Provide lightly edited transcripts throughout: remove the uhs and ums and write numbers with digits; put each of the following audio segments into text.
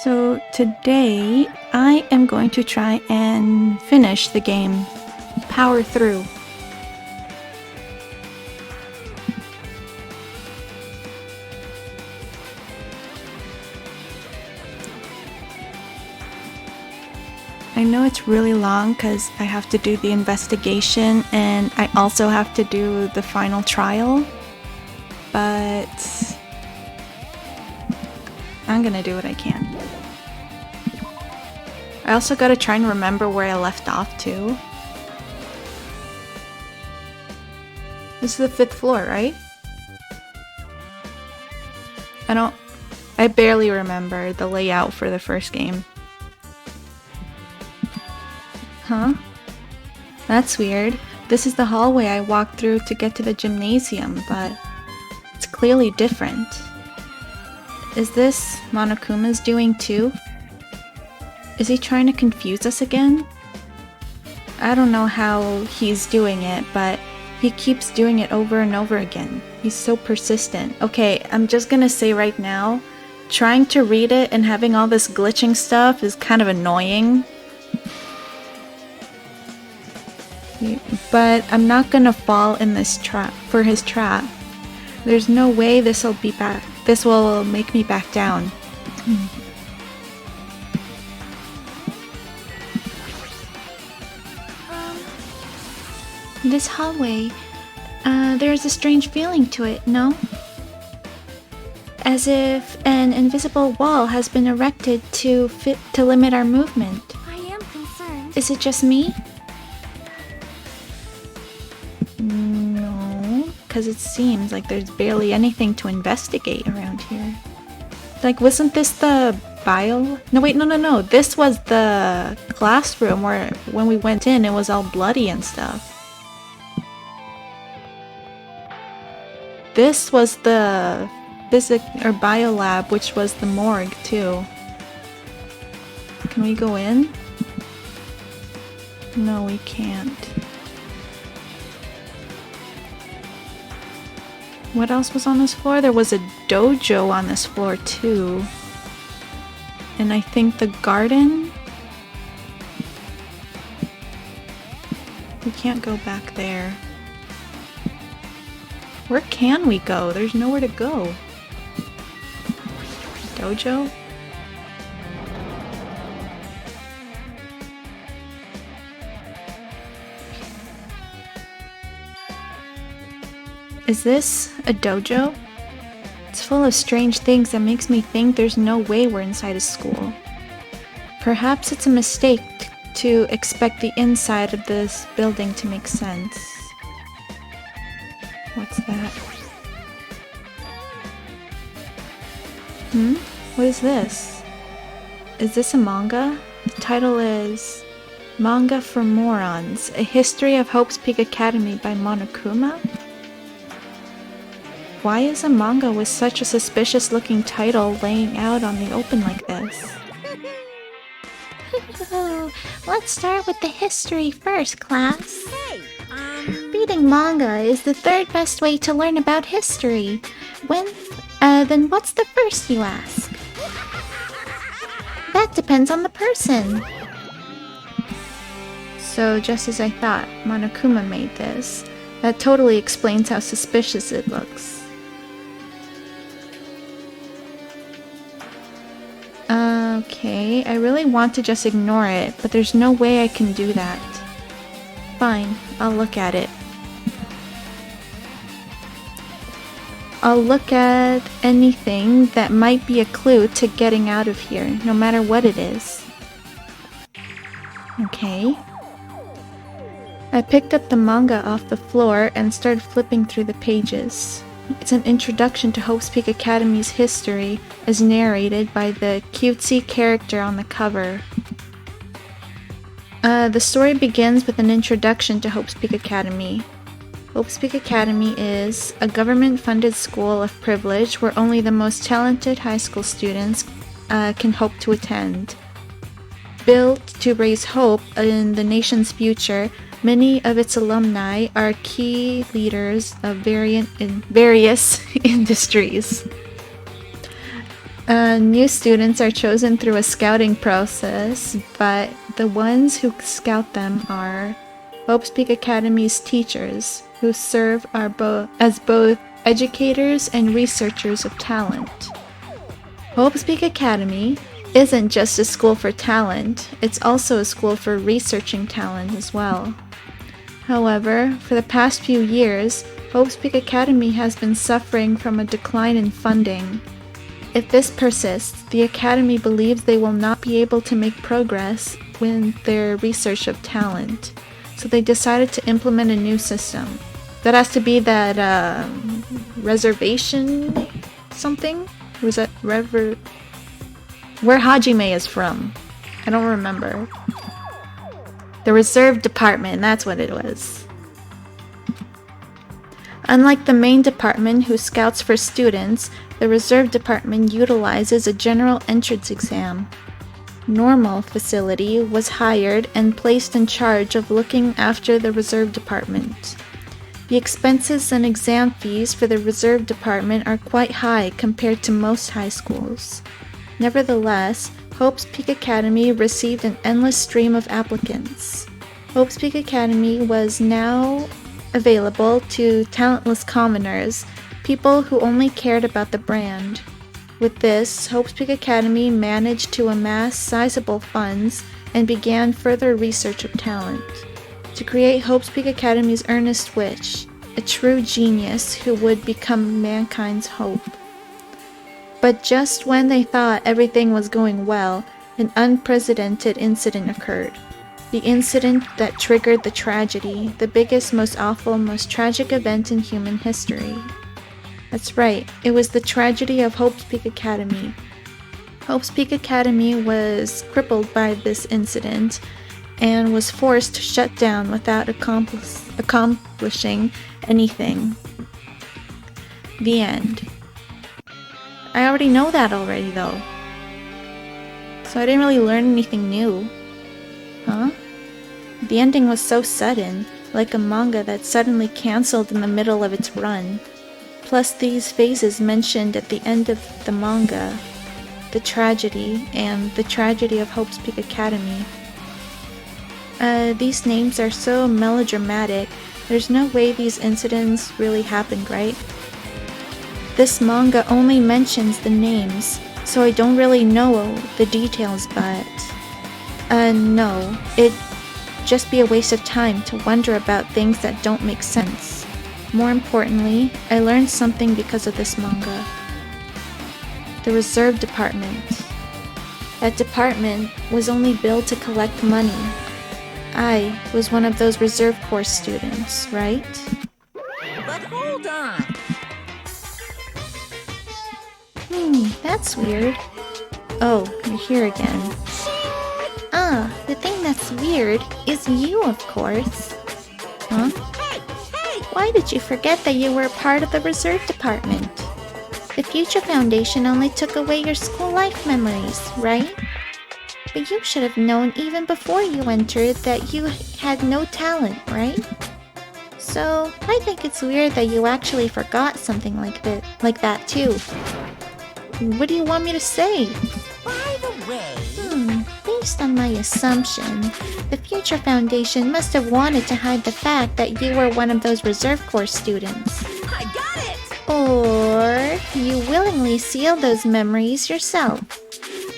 So today I am going to try and finish the game, power through. I know it's really long because I have to do the investigation and I also have to do the final trial, but I'm gonna do what I can. I also gotta try and remember where I left off too. This is the 5th floor, right? I barely remember the layout for the first game. Huh? That's weird. This is the hallway I walked through to get to the gymnasium, but it's clearly different. Is this Monokuma's doing too? Is he trying to confuse us again? I don't know how he's doing it, but he keeps doing it over and over again. He's so persistent. Okay, I'm just gonna say right now, trying to read it and having all this glitching stuff is kind of annoying. But I'm not gonna fall in this trap for his trap. There's no way this will make me back down. This hallway, there's a strange feeling to it, no? As if an invisible wall has been erected to limit our movement. I am concerned. Is it just me? No, because it seems like there's barely anything to investigate around here. Like, wasn't this the bio? No, wait, no. This was the classroom where when we went in, it was all bloody and stuff. This was the bio lab, which was the morgue too. Can we go in? No, we can't. What else was on this floor? There was a dojo on this floor too. And I think the garden? We can't go back there. Where can we go? There's nowhere to go. Dojo? Is this a dojo? It's full of strange things that makes me think there's no way we're inside a school. Perhaps it's a mistake to expect the inside of this building to make sense. What's that? What is this? Is this a manga? The title is Manga for Morons, A History of Hope's Peak Academy by Monokuma? Why is a manga with such a suspicious looking title laying out on the open like this? Let's start with the history first, class. Hey, Reading manga is the 3rd best way to learn about history. Then what's the first, you ask? That depends on the person. So just as I thought, Monokuma made this. That totally explains how suspicious it looks. Okay, I really want to just ignore it, but there's no way I can do that. Fine, I'll look at it. I'll look at anything that might be a clue to getting out of here, no matter what it is. Okay. I picked up the manga off the floor and started flipping through the pages. It's an introduction to Hope's Peak Academy's history, as narrated by the cutesy character on the cover. The story begins with an introduction to Hope's Peak Academy. Hope's Peak Academy is a government-funded school of privilege where only the most talented high school students can hope to attend. Built to raise hope in the nation's future, many of its alumni are key leaders of various industries. New students are chosen through a scouting process, but the ones who scout them are Hope's Peak Academy's teachers, who serve as both educators and researchers of talent. Hope's Peak Academy isn't just a school for talent, it's also a school for researching talent as well. However, for the past few years, Hope's Peak Academy has been suffering from a decline in funding. If this persists, the Academy believes they will not be able to make progress with their research of talent. So they decided to implement a new system. That has to be that reservation something? Was that where Hajime is from? I don't remember. The reserve department, that's what it was. Unlike the main department who scouts for students, the reserve department utilizes a general entrance exam. Normal facility was hired and placed in charge of looking after the reserve department. The expenses and exam fees for the reserve department are quite high compared to most high schools. Nevertheless, Hope's Peak Academy received an endless stream of applicants. Hope's Peak Academy was now available to talentless commoners, people who only cared about the brand. With this, Hope's Peak Academy managed to amass sizable funds and began further research of talent. To create Hope's Peak Academy's earnest wish, a true genius who would become mankind's hope. But just when they thought everything was going well, an unprecedented incident occurred. The incident that triggered the tragedy, the biggest, most awful, most tragic event in human history. That's right, it was the tragedy of Hope's Peak Academy. Hope's Peak Academy was crippled by this incident and was forced to shut down without accomplishing anything. The end. I already know that already though. So I didn't really learn anything new. Huh? The ending was so sudden, like a manga that suddenly cancelled in the middle of its run. Plus these phases mentioned at the end of the manga, the tragedy, and the tragedy of Hope's Peak Academy. These names are so melodramatic, there's no way these incidents really happened, right? This manga only mentions the names, so I don't really know the details, but no, it'd just be a waste of time to wonder about things that don't make sense. More importantly, I learned something because of this manga. The reserve department. That department was only billed to collect money. I was one of those reserve corps students, right? But hold on. That's weird. Oh, you're here again. The thing that's weird is you, of course. Huh? Hey! Why did you forget that you were a part of the reserve department? The Future Foundation only took away your school life memories, right? But you should have known even before you entered that you had no talent, right? So, I think it's weird that you actually forgot something like that too. What do you want me to say? By the way... Based on my assumption, the Future Foundation must have wanted to hide the fact that you were one of those reserve corps students. I got it! Or you willingly sealed those memories yourself.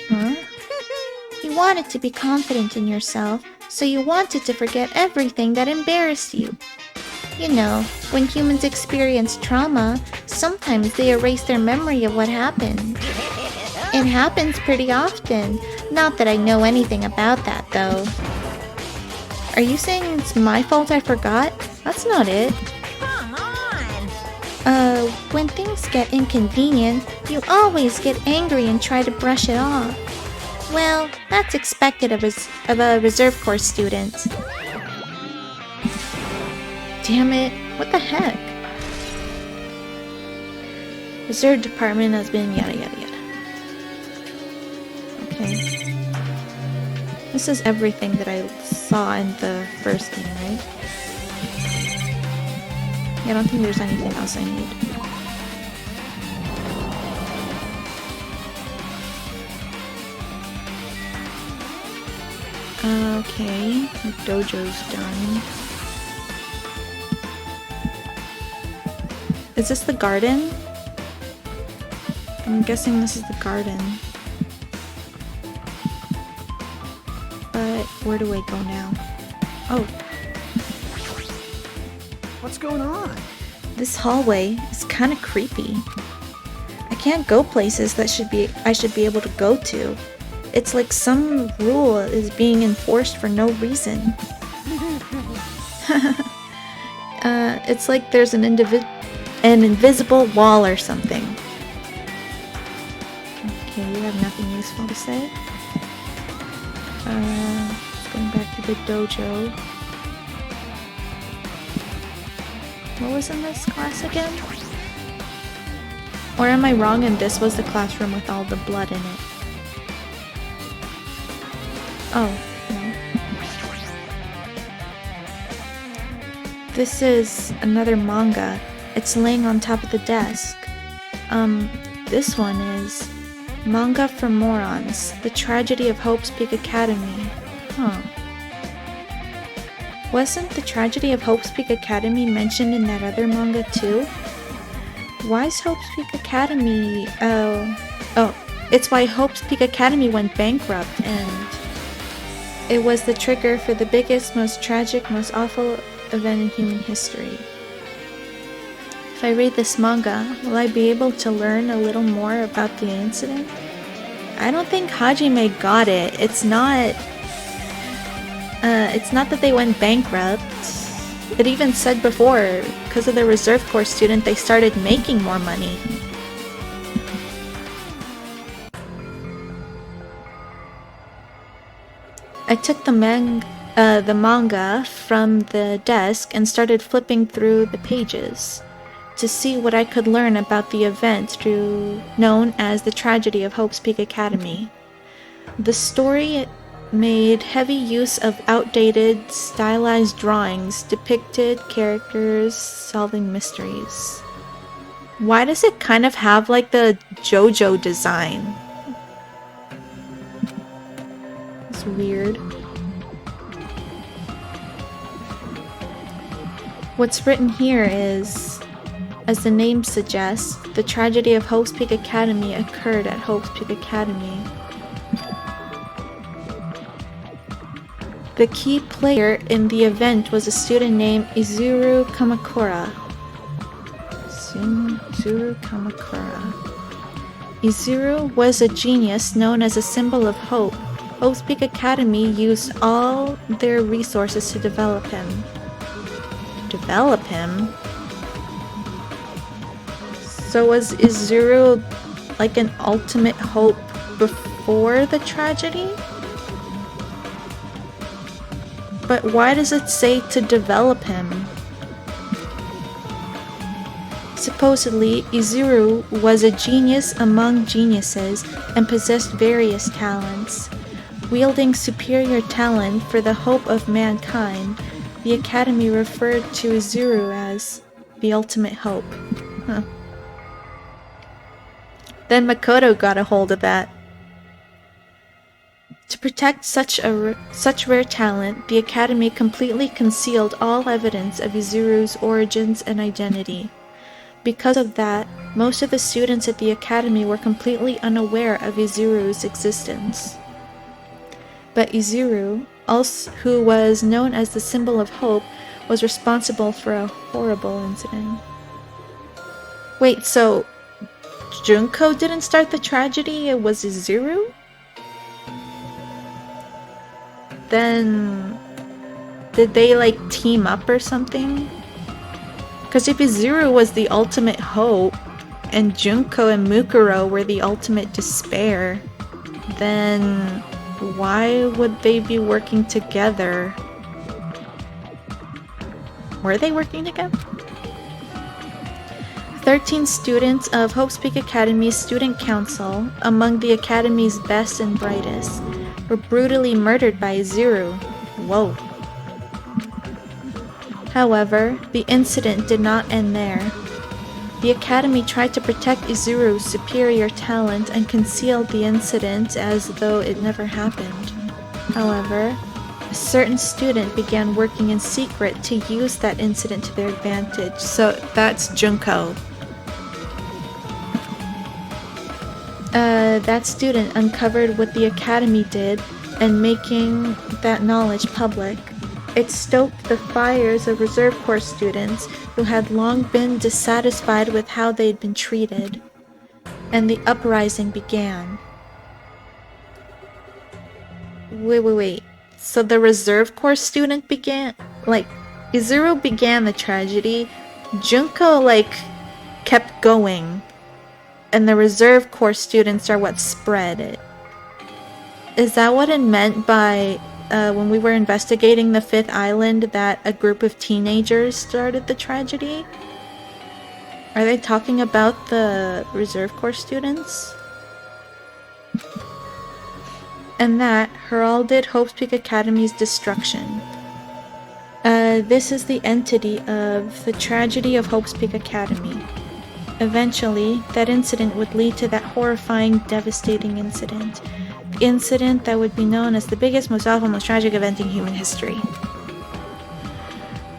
Huh? You wanted to be confident in yourself, so you wanted to forget everything that embarrassed you. You know, when humans experience trauma, sometimes they erase their memory of what happened. It happens pretty often. Not that I know anything about that, though. Are you saying it's my fault I forgot? That's not it. Come on! When things get inconvenient, you always get angry and try to brush it off. Well, that's expected of a reserve corps student. Damn it, what the heck? Reserve department has been yada yada yada. Okay. This is everything that I saw in the first game, right? Yeah, I don't think there's anything else I need. Okay, the dojo's done. Is this the garden? I'm guessing this is the garden. But where do I go now? Oh. What's going on? This hallway is kind of creepy. I can't go places that I should be able to go to. It's like some rule is being enforced for no reason. It's like there's an invisible wall or something. Okay, you have nothing useful to say. Going back to the dojo. What was in this class again? Or am I wrong and this was the classroom with all the blood in it? Oh, no. This is another manga. It's laying on top of the desk. This one is Manga for Morons, The Tragedy of Hope's Peak Academy. Huh. Wasn't The Tragedy of Hope's Peak Academy mentioned in that other manga too? Why is Hope's Peak Academy... Oh, it's why Hope's Peak Academy went bankrupt, and it was the trigger for the biggest, most tragic, most awful event in human history. If I read this manga, will I be able to learn a little more about the incident? I don't think Hajime got it. It's not that they went bankrupt. It even said before, because of the reserve corps student, they started making more money. I took the manga from the desk and started flipping through the pages to see what I could learn about the event known as the Tragedy of Hope's Peak Academy. The story made heavy use of outdated, stylized drawings, depicted characters solving mysteries. Why does it kind of have like the JoJo design? It's weird. What's written here is, as the name suggests, the tragedy of Hope's Peak Academy occurred at Hope's Peak Academy. The key player in the event was a student named Izuru Kamakura. Izuru was a genius known as a symbol of hope. Hope's Peak Academy used all their resources to develop him. Develop him? So was Izuru like an ultimate hope before the tragedy? But why does it say to develop him? Supposedly, Izuru was a genius among geniuses and possessed various talents. Wielding superior talent for the hope of mankind, the Academy referred to Izuru as the ultimate hope. Huh. Then Makoto got a hold of that. To protect such rare talent, the Academy completely concealed all evidence of Izuru's origins and identity. Because of that, most of the students at the Academy were completely unaware of Izuru's existence. But Izuru, who was known as the symbol of hope, was responsible for a horrible incident. Wait, so Junko didn't start the tragedy, it was Izuru? Then did they like team up or something? Because if Izuru was the ultimate hope and Junko and Mukuro were the ultimate despair, then why would they be working together? Were they working together? 13 students of Hope's Peak Academy's student council, among the Academy's best and brightest, were brutally murdered by Izuru. Whoa. However, the incident did not end there. The Academy tried to protect Izuru's superior talent and concealed the incident as though it never happened. However, A certain student began working in secret to use that incident to their advantage. So that's Junko. That student uncovered what the academy did and making that knowledge public. It stoked the fires of Reserve Corps students who had long been dissatisfied with how they'd been treated. And the uprising began. Wait. So the Reserve Corps student began... Izuru began the tragedy. Junko, kept going. And the Reserve Corps students are what spread it. Is that what it meant by, when we were investigating the 5th island, that a group of teenagers started the tragedy? Are they talking about the Reserve Corps students? And that heralded Hope's Peak Academy's destruction. This is the entity of the tragedy of Hope's Peak Academy. Eventually, that incident would lead to that horrifying, devastating incident. The incident that would be known as the biggest, most awful, most tragic event in human history.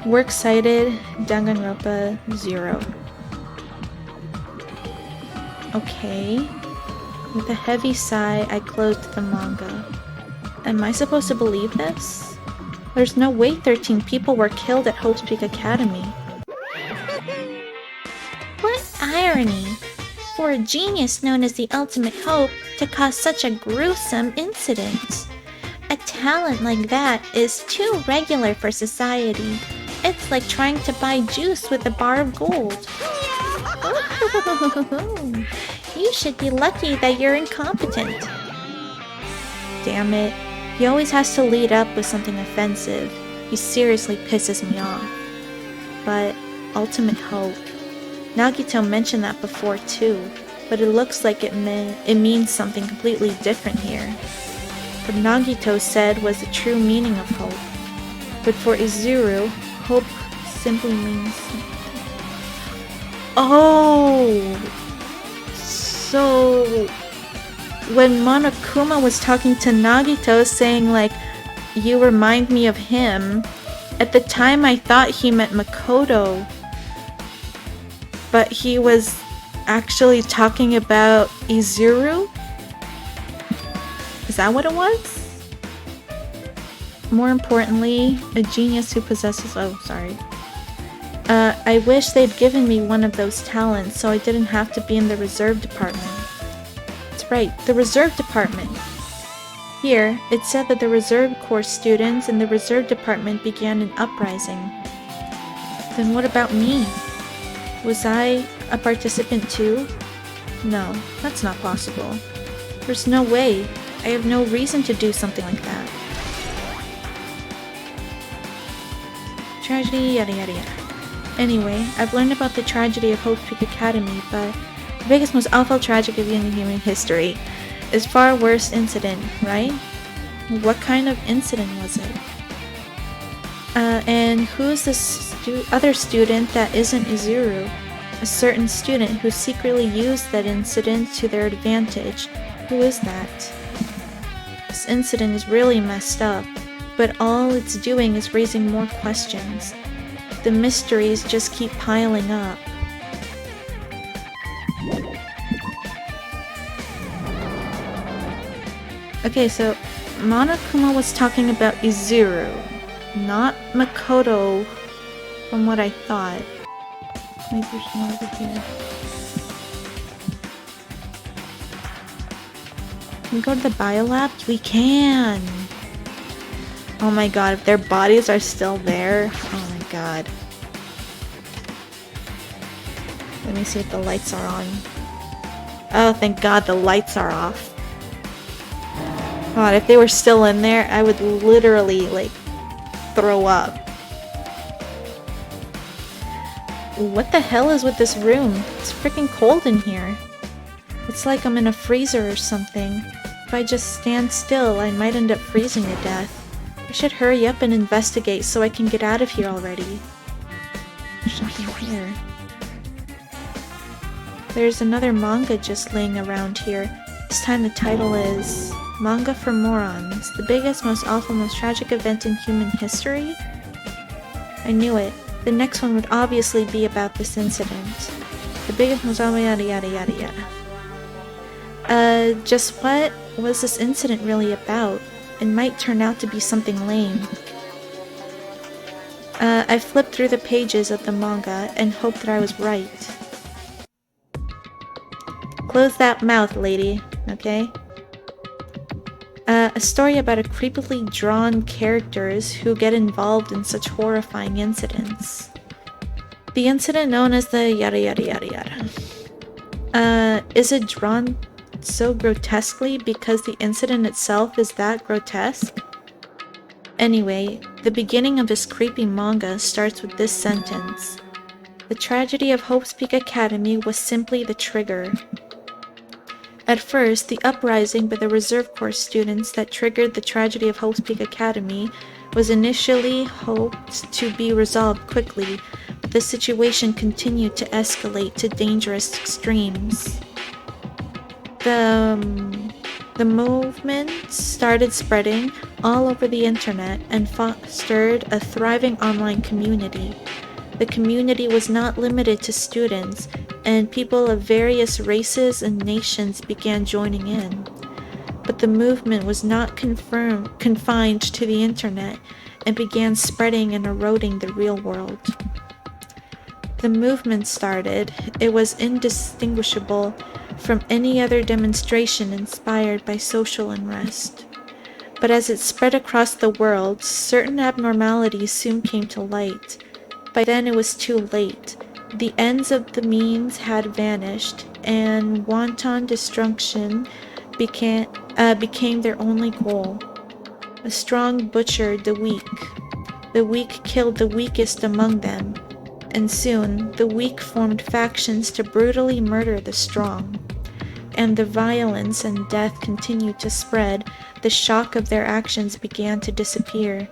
Works cited, Danganronpa 0. Okay. With a heavy sigh, I closed the manga. Am I supposed to believe this? There's no way 13 people were killed at Hope's Peak Academy. What irony! For a genius known as the Ultimate Hope to cause such a gruesome incident. A talent like that is too regular for society. It's like trying to buy juice with a bar of gold. You should be lucky that you're incompetent. Damn it. He always has to lead up with something offensive. He seriously pisses me off. But Ultimate Hope. Nagito mentioned that before too, but it looks like it means something completely different here. What Nagito said was the true meaning of hope. But for Izuru, hope simply means something. Oh! So when Monokuma was talking to Nagito saying you remind me of him, at the time I thought he meant Makoto. But he was actually talking about Izuru? Is that what it was? More importantly, a genius who possesses... Oh, sorry. I wish they'd given me one of those talents so I didn't have to be in the reserve department. That's right, the reserve department. Here, it said that the Reserve Corps students in the reserve department began an uprising. Then what about me? Was I a participant too? No, that's not possible. There's no way. I have no reason to do something like that. Tragedy, yada yada yada. Anyway, I've learned about the tragedy of Hope's Peak Academy, but the biggest, most awful tragedy of human history is far worse incident, right? What kind of incident was it? And who's this other student that isn't Izuru? A certain student who secretly used that incident to their advantage. Who is that? This incident is really messed up, but all it's doing is raising more questions. The mysteries just keep piling up. Okay, so Monokuma was talking about Izuru, not Makoto, from what I thought. Maybe there's more over here. Can we go to the biolab? We can! Oh my god, if their bodies are still there, oh my god. Let me see if the lights are on. Oh, thank god the lights are off. God, if they were still in there, I would literally, throw up. What the hell is with this room? It's freaking cold in here. It's like I'm in a freezer or something. If I just stand still, I might end up freezing to death. I should hurry up and investigate so I can get out of here already. There's nothing here. There's another manga just laying around here. This time the title is Manga for morons. The biggest, most awful, most tragic event in human history? I knew it. The next one would obviously be about this incident. The biggest, most awful, yada yada yada yada. Just what was this incident really about? It might turn out to be something lame. I flipped through the pages of the manga and hoped that I was right. Close that mouth, lady, okay? A story about a creepily drawn characters who get involved in such horrifying incidents. The incident known as the yada yada yada yada. Is it drawn so grotesquely because the incident itself is that grotesque? Anyway, the beginning of this creepy manga starts with this sentence. The tragedy of Hope's Peak Academy was simply the trigger. At first, the uprising by the Reserve Corps students that triggered the tragedy of Hope's Peak Academy was initially hoped to be resolved quickly, but the situation continued to escalate to dangerous extremes. The movement started spreading all over the internet and fostered a thriving online community. The community was not limited to students, and people of various races and nations began joining in. But the movement was not confined to the internet and began spreading and eroding the real world. The movement started, it was indistinguishable from any other demonstration inspired by social unrest. But as it spread across the world, certain abnormalities soon came to light. By then it was too late. The ends of the means had vanished, and wanton destruction became their only goal. The strong butchered the weak. The weak killed the weakest among them, and soon the weak formed factions to brutally murder the strong. And the violence and death continued to spread. The shock of their actions began to disappear,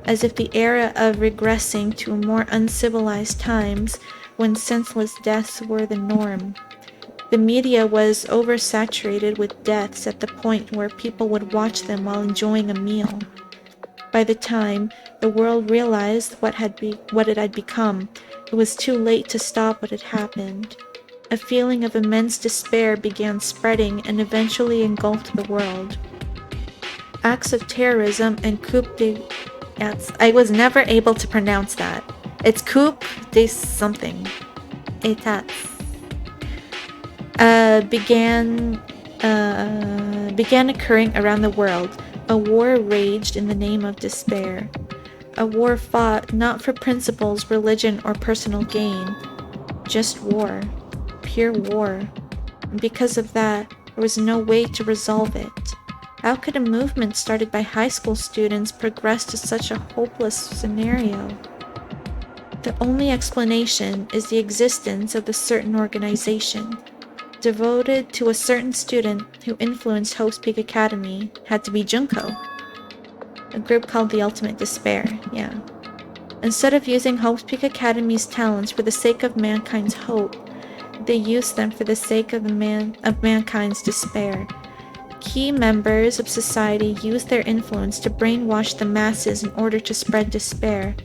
as if the era of regressing to more uncivilized times when senseless deaths were the norm. The media was oversaturated with deaths at the point where people would watch them while enjoying a meal. By the time the world realized what it had become, it was too late to stop what had happened. A feeling of immense despair began spreading and eventually engulfed the world. Acts of terrorism and coup d'état. I was never able to pronounce that. It's coup de something. État. Began occurring around the world. A war raged in the name of despair. A war fought not for principles, religion, or personal gain. Just war. Pure war. And because of that, there was no way to resolve it. How could a movement started by high school students progress to such a hopeless scenario? The only explanation is the existence of a certain organization, devoted to a certain student who influenced Hope's Peak Academy. Had to be Junko. A group called the Ultimate Despair, yeah. Instead of using Hope's Peak Academy's talents for the sake of mankind's hope, they used them for the sake of mankind's despair. Key members of society used their influence to brainwash the masses in order to spread despair.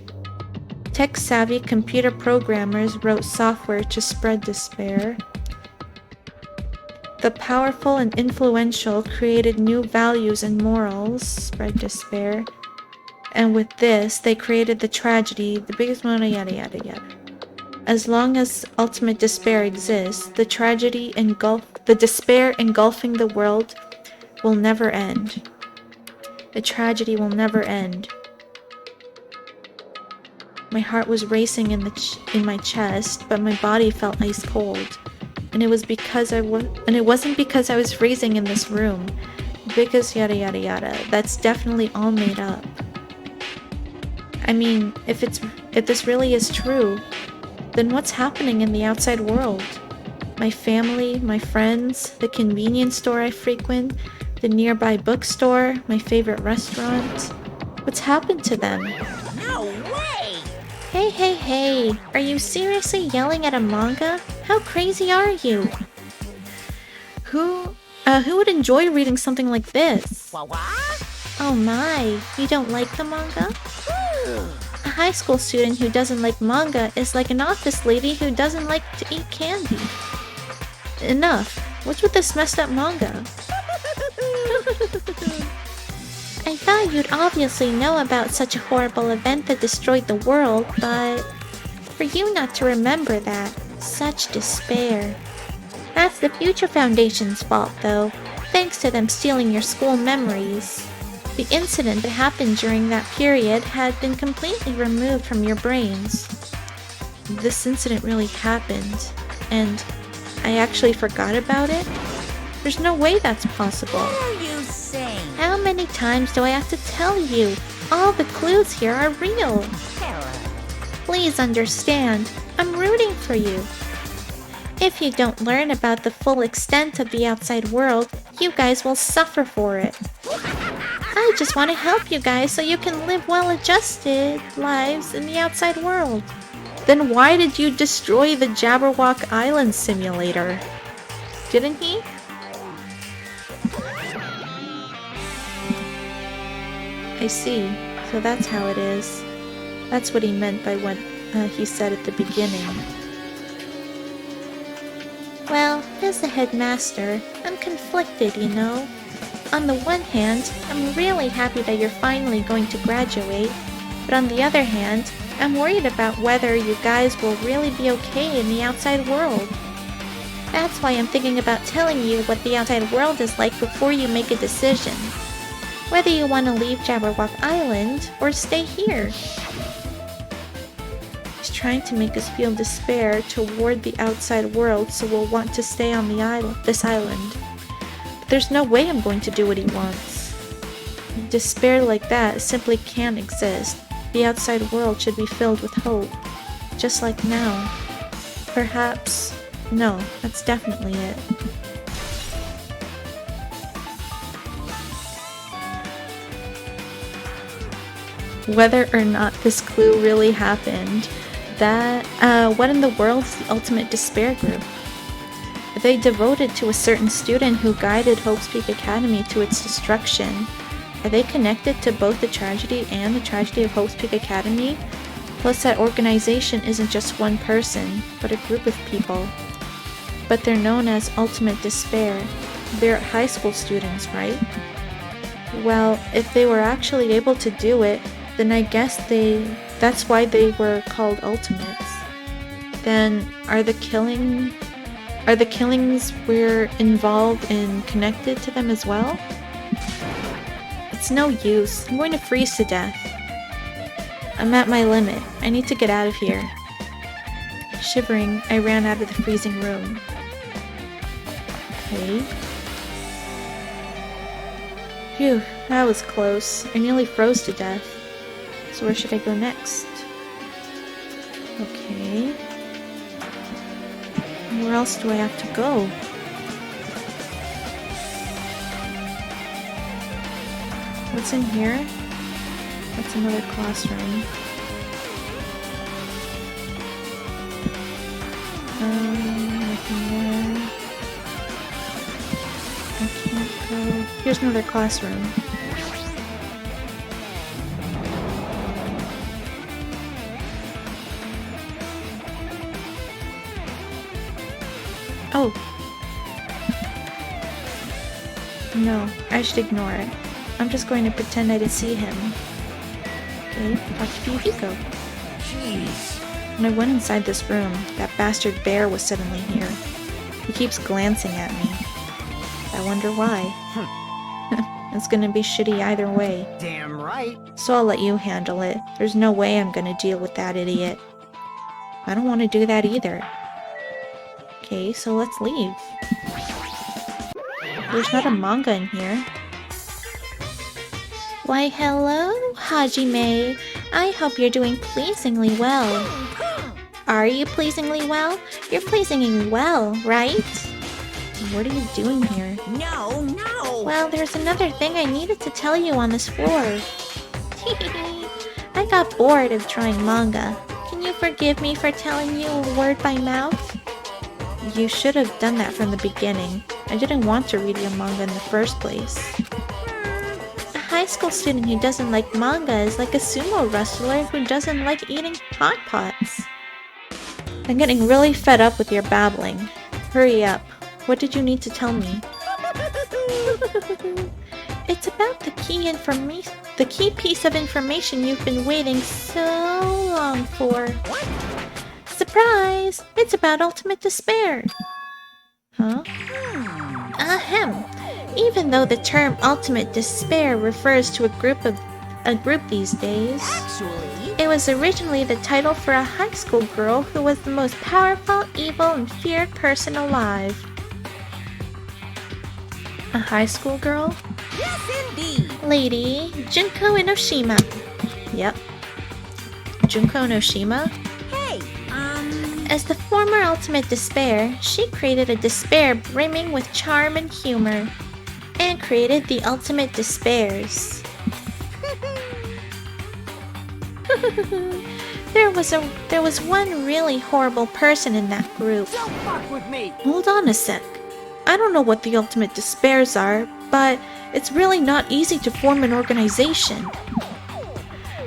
Tech-savvy computer programmers wrote software to spread despair. The powerful and influential created new values and morals, spread despair. And with this, they created the tragedy, the biggest one, yada yada yada. As long as ultimate despair exists, the despair engulfing the world will never end. The tragedy will never end. My heart was racing in my chest, but my body felt ice cold. And it wasn't because I was freezing in this room. Because yada yada yada. That's definitely all made up. I mean, if this really is true, then what's happening in the outside world? My family, my friends, the convenience store I frequent, the nearby bookstore, my favorite restaurant. What's happened to them? No way! Hey, are you seriously yelling at a manga? How crazy are you? Who would enjoy reading something like this? What? Oh my, you don't like the manga? A high school student who doesn't like manga is like an office lady who doesn't like to eat candy. Enough. What's with this messed up manga? I thought you'd obviously know about such a horrible event that destroyed the world, but for you not to remember that, such despair. That's the Future Foundation's fault, though, thanks to them stealing your school memories. The incident that happened during that period had been completely removed from your brains. This incident really happened, and I actually forgot about it? There's no way that's possible. What are you saying? How many times do I have to tell you? All the clues here are real. Please understand, I'm rooting for you. If you don't learn about the full extent of the outside world, you guys will suffer for it. I just want to help you guys so you can live well-adjusted lives in the outside world. Then why did you destroy the Jabberwock Island simulator? Didn't he? I see. So that's how it is. That's what he meant by what he said at the beginning. Well, as the headmaster, I'm conflicted, you know. On the one hand, I'm really happy that you're finally going to graduate, but on the other hand, I'm worried about whether you guys will really be okay in the outside world. That's why I'm thinking about telling you what the outside world is like before you make a decision. Whether you want to leave Jabberwock Island or stay here. He's trying to make us feel despair toward the outside world so we'll want to stay on this island. But there's no way I'm going to do what he wants. Despair like that simply can't exist. The outside world should be filled with hope. Just like now. Perhaps... No, that's definitely it. Whether or not this clue really happened, what in the world is the ultimate despair group? Are they devoted to a certain student who guided Hope's Peak Academy to its destruction? Are they connected to both the tragedy and the tragedy of Hope's Peak Academy? Plus that organization isn't just one person, but a group of people. But they're known as Ultimate Despair. They're high school students, right? Well, if they were actually able to do it, then I guess that's why they were called Ultimates. Then are the killings we're involved in connected to them as well? It's no use. I'm going to freeze to death. I'm at my limit. I need to get out of here. Shivering, I ran out of the freezing room. Okay. Phew, that was close. I nearly froze to death. So where should I go next? Okay. Where else do I have to go? What's in here? That's another classroom. Nothing there. I can't go. Here's another classroom. Oh. No, I should ignore it. I'm just going to pretend I didn't see him. Okay, talk to Yukiko. Jeez. When I went inside this room, that bastard bear was suddenly here. He keeps glancing at me. I wonder why. It's gonna be shitty either way. Damn right. So I'll let you handle it. There's no way I'm gonna deal with that idiot. I don't want to do that either. Okay, so let's leave. There's not a manga in here. Why, hello, Hajime. I hope you're doing pleasingly well. Are you pleasingly well? You're pleasingly well, right? What are you doing here? No, no. Well, there's another thing I needed to tell you on this floor. I got bored of drawing manga. Can you forgive me for telling you a word by mouth? You should have done that from the beginning. I didn't want to read your manga in the first place. school student who doesn't like manga is like a sumo wrestler who doesn't like eating hot pots. I'm getting really fed up with your babbling. Hurry up. What did you need to tell me? It's about the key piece of information you've been waiting so long for. What? Surprise! It's about ultimate despair. Huh? Ahem. Even though the term ultimate despair refers to a group these days, Actually, it was originally the title for a high school girl who was the most powerful, evil, and feared person alive. A high school girl? yes indeed. Lady Junko Enoshima. Yep. Junko Enoshima? Hey, As the former ultimate despair, she created a despair brimming with charm and humor, and created the ultimate despairs. There was one really horrible person in that group. don't fuck with me. Hold on a sec. I don't know what the ultimate despairs are, but it's really not easy to form an organization.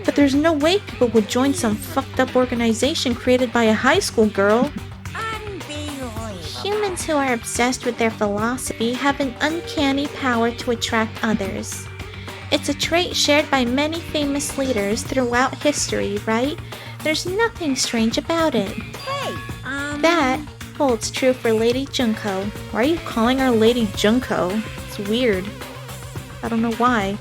But there's no way people would join some fucked up organization created by a high school girl. Unbelievable. Humans who are obsessed with their philosophy have an uncanny power to attract others. It's a trait shared by many famous leaders throughout history, right? There's nothing strange about it. Hey, That holds true for Lady Junko. Why are you calling her Lady Junko? It's weird. I don't know why.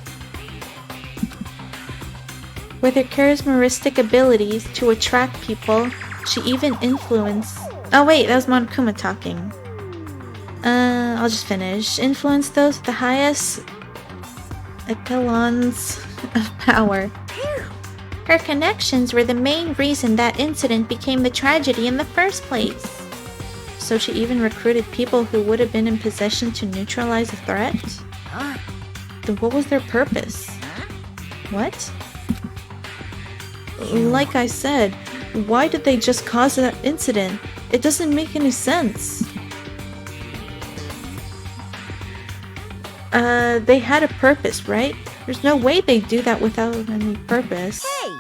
With her charismatic abilities to attract people, she even influenced... Oh wait, that was Monokuma talking. I'll just finish. Influenced those with the highest echelons of power. Her connections were the main reason that incident became the tragedy in the first place. So she even recruited people who would have been in possession to neutralize the threat? huh? Then what was their purpose? What? Like I said, why did they just cause that incident? It doesn't make any sense. They had a purpose, right? There's no way they'd do that without any purpose. Hey,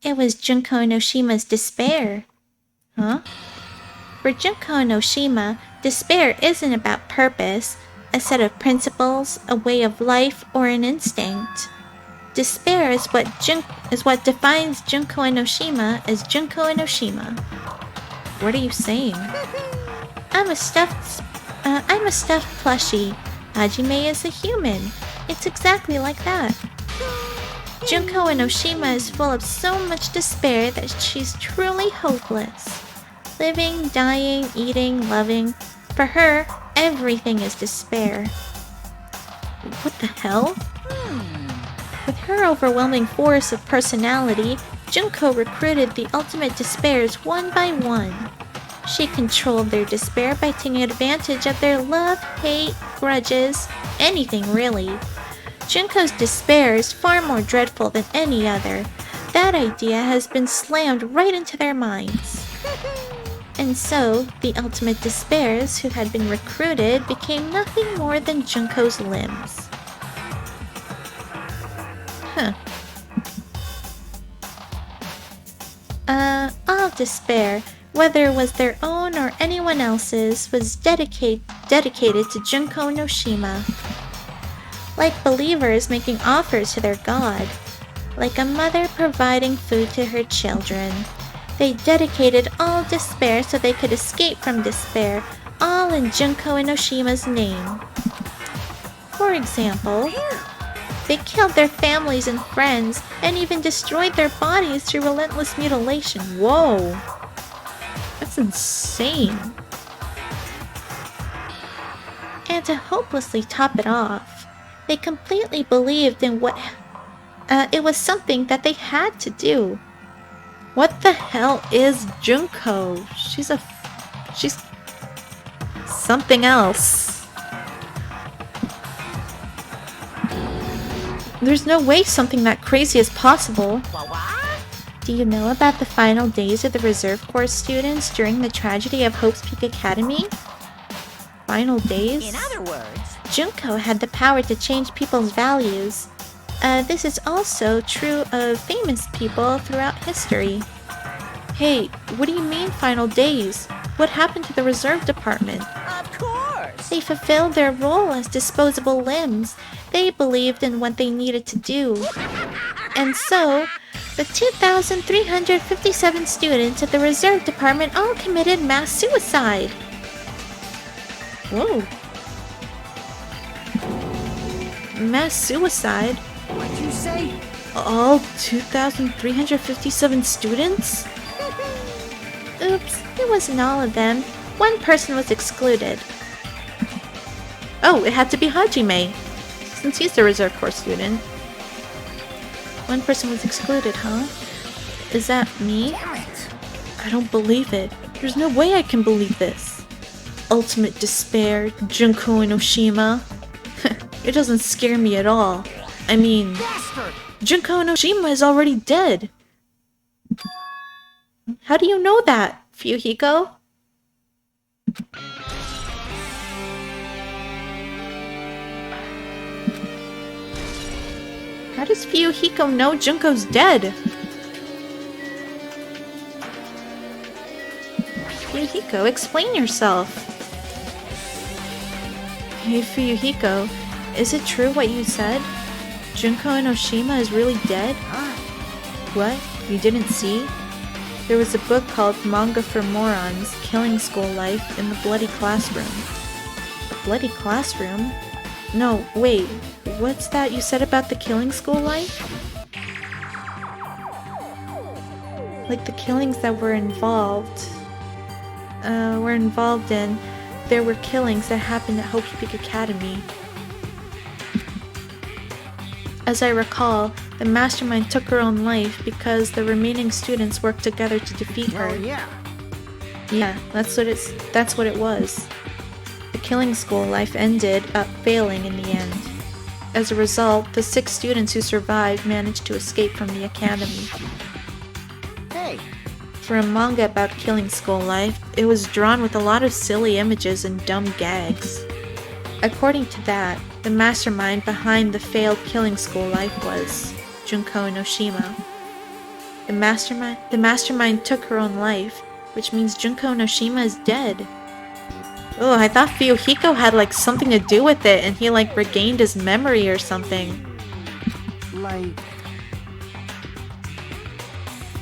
It was Junko Enoshima's despair. Huh? For Junko Enoshima, despair isn't about purpose, a set of principles, a way of life, or an instinct. Despair is what defines Junko Enoshima as Junko Enoshima. What are you saying? I'm a stuffed plushie. Hajime is a human. It's exactly like that. Junko Enoshima is full of so much despair that she's truly hopeless. Living, dying, eating, loving. For her, everything is despair. What the hell? With her overwhelming force of personality, Junko recruited the ultimate despairs one by one. She controlled their despair by taking advantage of their love, hate, grudges, anything really. Junko's despair is far more dreadful than any other. That idea has been slammed right into their minds. And so, the ultimate despairs who had been recruited became nothing more than Junko's limbs. Huh. All despair, whether it was their own or anyone else's, was dedicated to Junko Enoshima. Like believers making offers to their god. Like a mother providing food to her children. They dedicated all despair so they could escape from despair, all in Junko Enoshima's name. For example, they killed their families and friends, and even destroyed their bodies through relentless mutilation. Whoa! That's insane. And to hopelessly top it off, they completely believed in what... it was something that they had to do. What the hell is Junko? She's something else. There's no way something that crazy is possible. what? Do you know about the final days of the Reserve Corps students during the tragedy of Hope's Peak Academy? Final days? In other words, Junko had the power to change people's values. This is also true of famous people throughout history. Hey, what do you mean final days? What happened to the reserve department? Of course. They fulfilled their role as disposable limbs. They believed in what they needed to do. And so, the 2,357 students of the reserve department all committed mass suicide. Whoa. Mass suicide? What'd you say? All 2,357 students? Oops, it wasn't all of them. One person was excluded. Oh, it had to be Hajime, since he's the reserve corps student. One person was excluded, huh? Is that me? Damn it. I don't believe it. There's no way I can believe this. Ultimate despair, Junko Enoshima. It doesn't scare me at all. I mean, Bastard. Junko Enoshima is already dead. How do you know that, Fuyuhiko? How does Fuyuhiko know Junko's dead? Fuyuhiko, explain yourself. Hey Fuyuhiko, is it true what you said? Junko Enoshima is really dead? Huh? What? You didn't see? There was a book called Manga for Morons, Killing School Life in the Bloody Classroom. The Bloody Classroom? No, wait. What's that you said about the Killing School Life? Like the killings that were involved in, there were killings that happened at Hope's Peak Academy. As I recall, the mastermind took her own life because the remaining students worked together to defeat her. Oh, yeah. Yeah, that's what it was. The Killing School Life ended up failing in the end. As a result, the 6 students who survived managed to escape from the academy. Hey. For a manga about Killing School Life, it was drawn with a lot of silly images and dumb gags. According to that, the mastermind behind the failed Killing School Life was Junko Enoshima. The mastermind took her own life, which means Junko Enoshima is dead. Oh, I thought Fuyuhiko had like something to do with it and he like regained his memory or something. Like...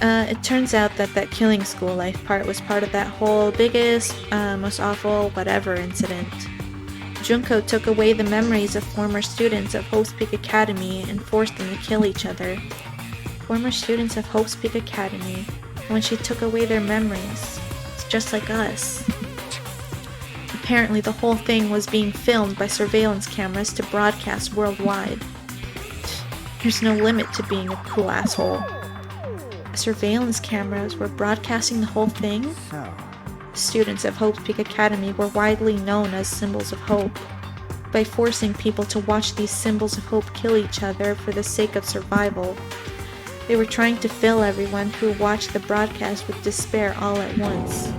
It turns out that Killing School Life part was part of that whole biggest, most awful whatever incident. Junko took away the memories of former students of Hope's Peak Academy and forced them to kill each other. Former students of Hope's Peak Academy, and when she took away their memories, it's just like us. Apparently the whole thing was being filmed by surveillance cameras to broadcast worldwide. There's no limit to being a cool asshole. Surveillance cameras were broadcasting the whole thing? So... Students of Hope's Peak Academy were widely known as symbols of hope. By forcing people to watch these symbols of hope kill each other for the sake of survival, they were trying to fill everyone who watched the broadcast with despair all at once.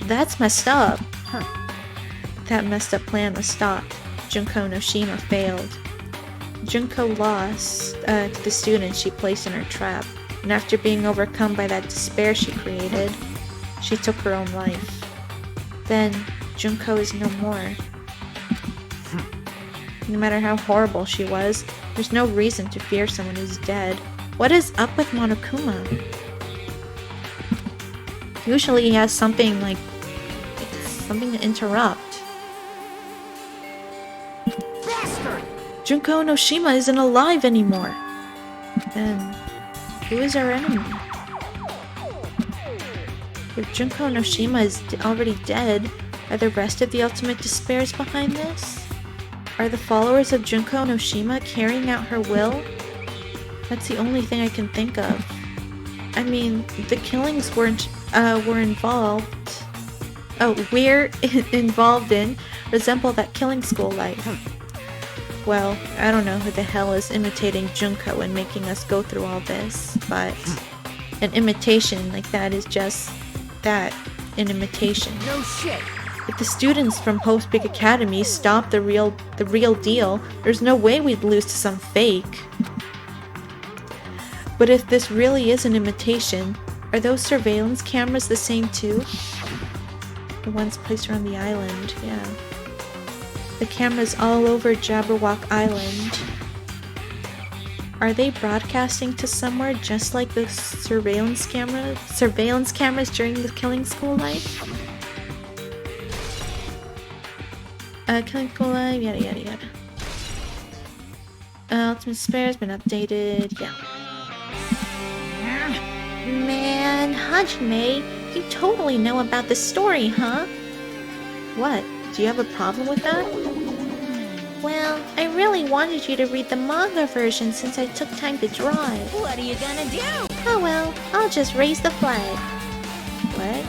That's messed up. Huh. That messed up plan was stopped. Junko Enoshima failed. Junko lost to the students she placed in her trap, and after being overcome by that despair she created, she took her own life. Then, Junko is no more. No matter how horrible she was, there's no reason to fear someone who's dead. What is up with Monokuma? Usually he has something like... something to interrupt. Bastard! Junko Enoshima isn't alive anymore. Then, who is our enemy? If Junko Enoshima is already dead, are the rest of the Ultimate Despairs behind this? Are the followers of Junko Enoshima carrying out her will? That's the only thing I can think of. I mean, the killings were involved in resemble that Killing School Life. Well, I don't know who the hell is imitating Junko and making us go through all this, but an imitation like that is just that, an imitation. No shit! If the students from Hope's Peak Academy stopped the real deal, there's no way we'd lose to some fake. But if this really is an imitation, are those surveillance cameras the same too? The ones placed around the island, yeah. The cameras all over Jabberwock Island. Are they broadcasting to somewhere just like the surveillance cameras during the Killing School life? Killing School life, yada yada yada. Ultimate Despair has been updated, yeah. Man, Hajime, you totally know about the story, huh? What? Do you have a problem with that? Well, I really wanted you to read the manga version since I took time to draw it. What are you gonna do? Oh well, I'll just raise the flag. What?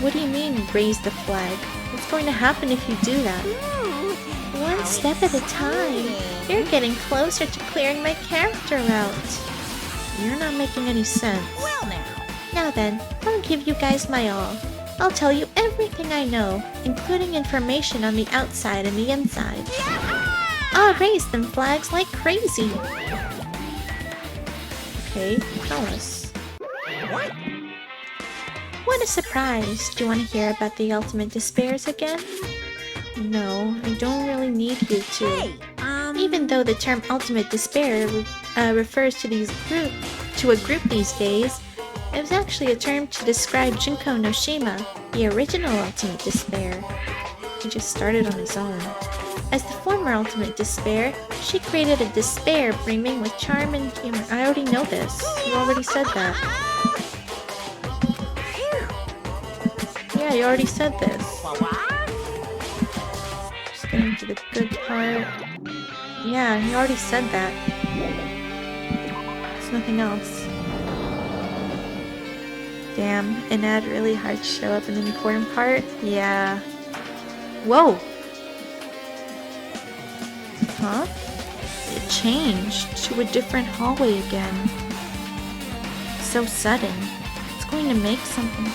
What do you mean, raise the flag? What's going to happen if you do that? One step at a time. You're getting closer to clearing my character out. You're not making any sense. Well now. Now then, I'll give you guys my all. I'll tell you everything I know, including information on the outside and the inside. I'll raise them flags like crazy. Okay, tell us. What? What a surprise! Do you want to hear about the Ultimate Despairs again? No, I don't really need you to. Hey, Even though the term Ultimate Despair refers to a group these days, it was actually a term to describe Junko Noshima, the original Ultimate Despair. He just started on his own. As the former Ultimate Despair, she created a despair brimming with charm and humor. I already know this. You already said that. Yeah, you already said this. Just getting to the good part. Yeah, he already said that. There's nothing else. Damn, an ad really hard to show up in the important part? Yeah. Whoa! Huh? It changed to a different hallway again. So sudden. It's going to make something...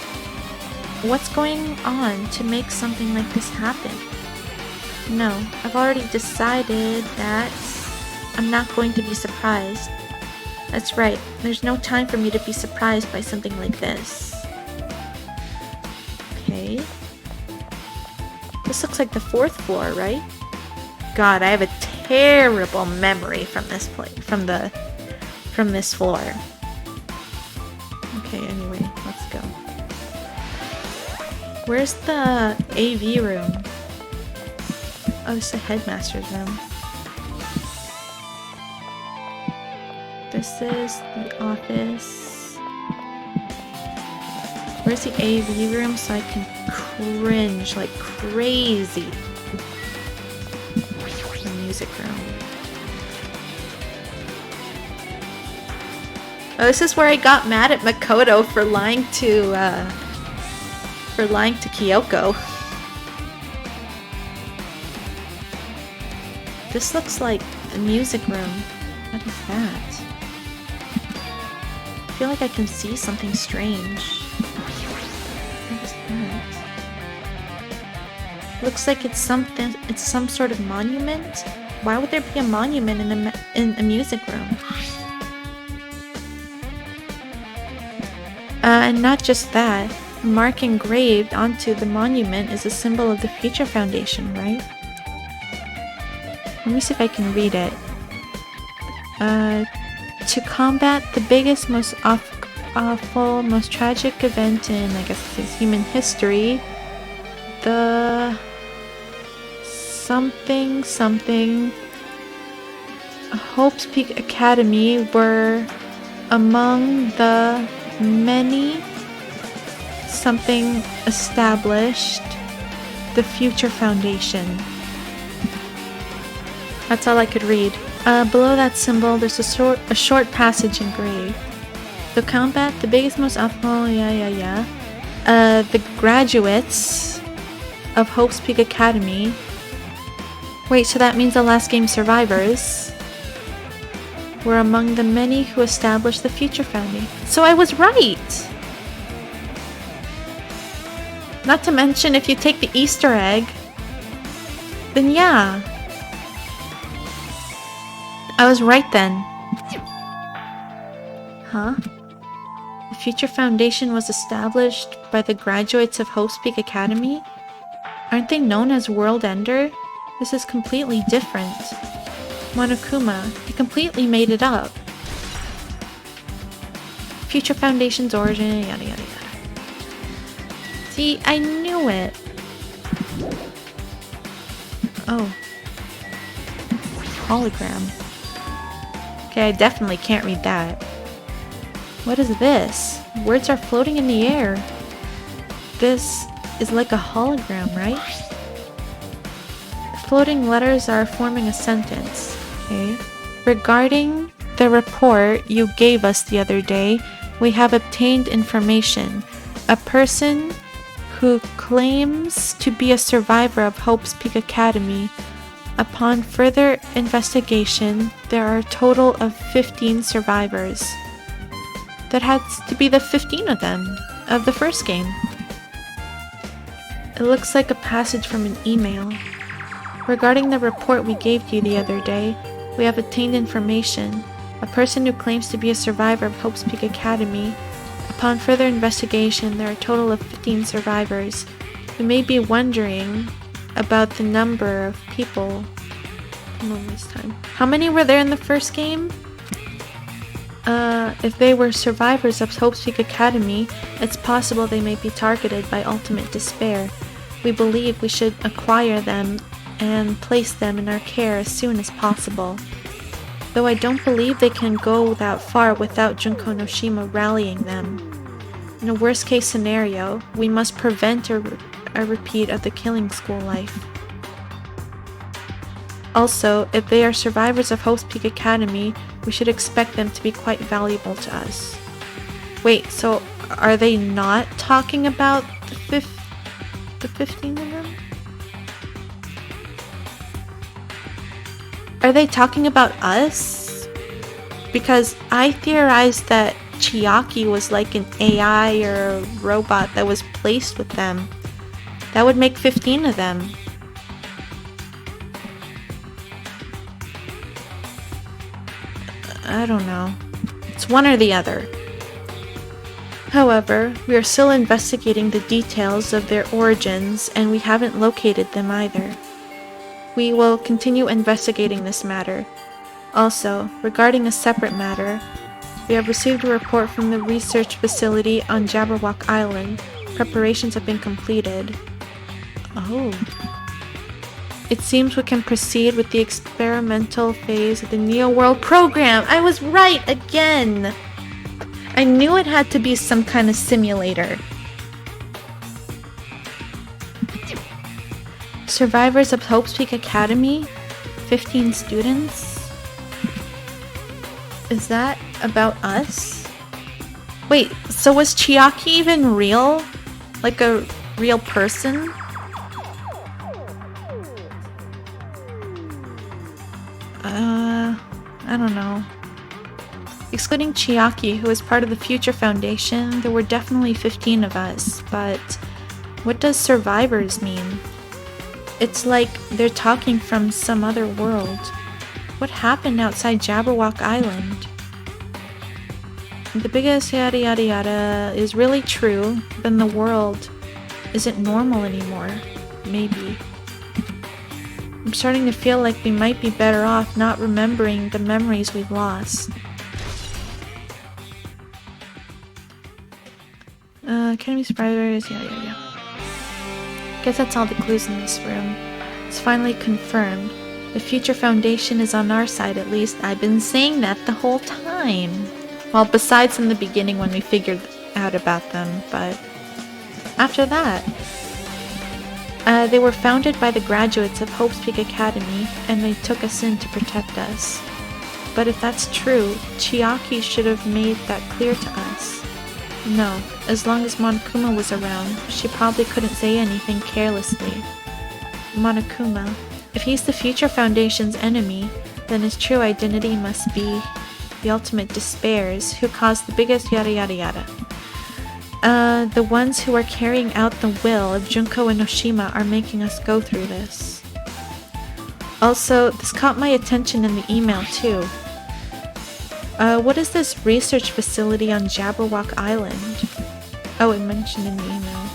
What's going on to make something like this happen? No, I've already decided that I'm not going to be surprised. That's right, there's no time for me to be surprised by something like this. Okay. This looks like the 4th floor, right? God, I have a terrible memory from this place, from this floor. Okay, anyway, let's go. Where's the AV room? Oh, it's the headmaster's room. This is the office. Where's the AV room so I can cringe like crazy? The music room. Oh, this is where I got mad at Makoto for lying to Kyoko. This looks like the music room. What is that? I feel like I can see something strange. What is that? Looks like it's something. It's some sort of monument. Why would there be a monument in a music room? And not just that. The mark engraved onto the monument is a symbol of the Future Foundation, right? Let me see if I can read it. To combat the biggest, most awful, most tragic event in, I guess it's human history, the something Hope's Peak Academy were among the many something established the Future Foundation. That's all I could read. Below that symbol, there's a short passage engraved. To combat the biggest, most awful, the graduates of Hope's Peak Academy. Wait, so that means the last game survivors were among the many who established the Future Foundation. So I was right! Not to mention, if you take the Easter egg, then yeah. I was right then. Huh? The Future Foundation was established by the graduates of Hope's Peak Academy? Aren't they known as World Ender? This is completely different. Monokuma, he completely made it up. Future Foundation's origin, yada yada yada. See, I knew it. Oh. Hologram. Okay, I definitely can't read that. What is this? Words are floating in the air. This is like a hologram, right? Floating letters are forming a sentence. Okay. Regarding the report you gave us the other day, we have obtained information. A person who claims to be a survivor of Hope's Peak Academy. Upon further investigation, there are a total of 15 survivors. That has to be the 15 of them, of the first game. It looks like a passage from an email. Regarding the report we gave you the other day, we have obtained information. A person who claims to be a survivor of Hope's Peak Academy. Upon further investigation, there are a total of 15 survivors. You may be wondering about the number of people. How many were there in the first game? If they were survivors of Hope's Peak Academy, it's possible they may be targeted by ultimate despair. We believe we should acquire them and place them in our care as soon as possible. Though I don't believe they can go that far without Junko Noshima rallying them. In a worst-case scenario, we must prevent a repeat of the killing school life. Also, if they are survivors of Hope's Peak Academy, we should expect them to be quite valuable to us. Wait, so are they not talking about the 15 of them? Are they talking about us? Because I theorized that Chiaki was like an AI or a robot that was placed with them. That would make 15 of them. I don't know. It's one or the other. However, we are still investigating the details of their origins and we haven't located them either. We will continue investigating this matter. Also, regarding a separate matter, we have received a report from the research facility on Jabberwock Island. Preparations have been completed. Oh. It seems we can proceed with the experimental phase of the Neo World program. I was right again! I knew it had to be some kind of simulator. Survivors of Hope's Peak Academy? 15 students? Is that about us? Wait, so was Chiaki even real? Like a real person? I don't know. Excluding Chiaki, who is part of the Future Foundation, there were definitely 15 of us, but what does survivors mean? It's like they're talking from some other world. What happened outside Jabberwock Island? The biggest yada yada yada is really true, then the world isn't normal anymore. Maybe. I'm starting to feel like we might be better off not remembering the memories we've lost. Academy survivors, yeah. Guess that's all the clues in this room. It's finally confirmed. The Future Foundation is on our side, at least. I've been saying that the whole time. Well, besides in the beginning when we figured out about them, but after that. They were founded by the graduates of Hope's Peak Academy, and they took us in to protect us. But if that's true, Chiaki should have made that clear to us. No, as long as Monokuma was around, she probably couldn't say anything carelessly. Monokuma, if he's the Future Foundation's enemy, then his true identity must be the ultimate despairs who caused the biggest yada yada yada. The ones who are carrying out the will of Junko and Noshima are making us go through this. Also, this caught my attention in the email too. What is this research facility on Jabberwock Island? Oh, it mentioned in the email.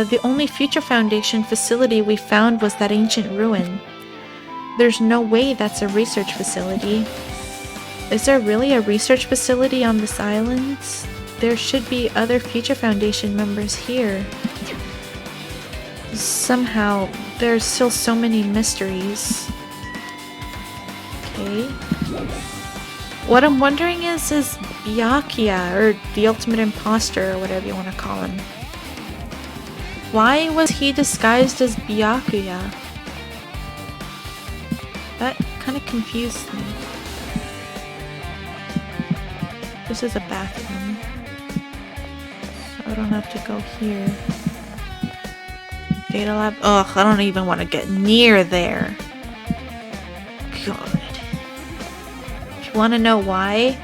The only Future Foundation facility we found was that ancient ruin. There's no way that's a research facility. Is there really a research facility on this island? There should be other Future Foundation members here. Somehow, there's still so many mysteries. Okay. What I'm wondering is Byakuya, or the ultimate imposter, or whatever you want to call him. Why was he disguised as Byakuya? That kind of confused me. This is a bathroom. So I don't have to go here. Data lab. Ugh, I don't even want to get near there. God. If you want to know why?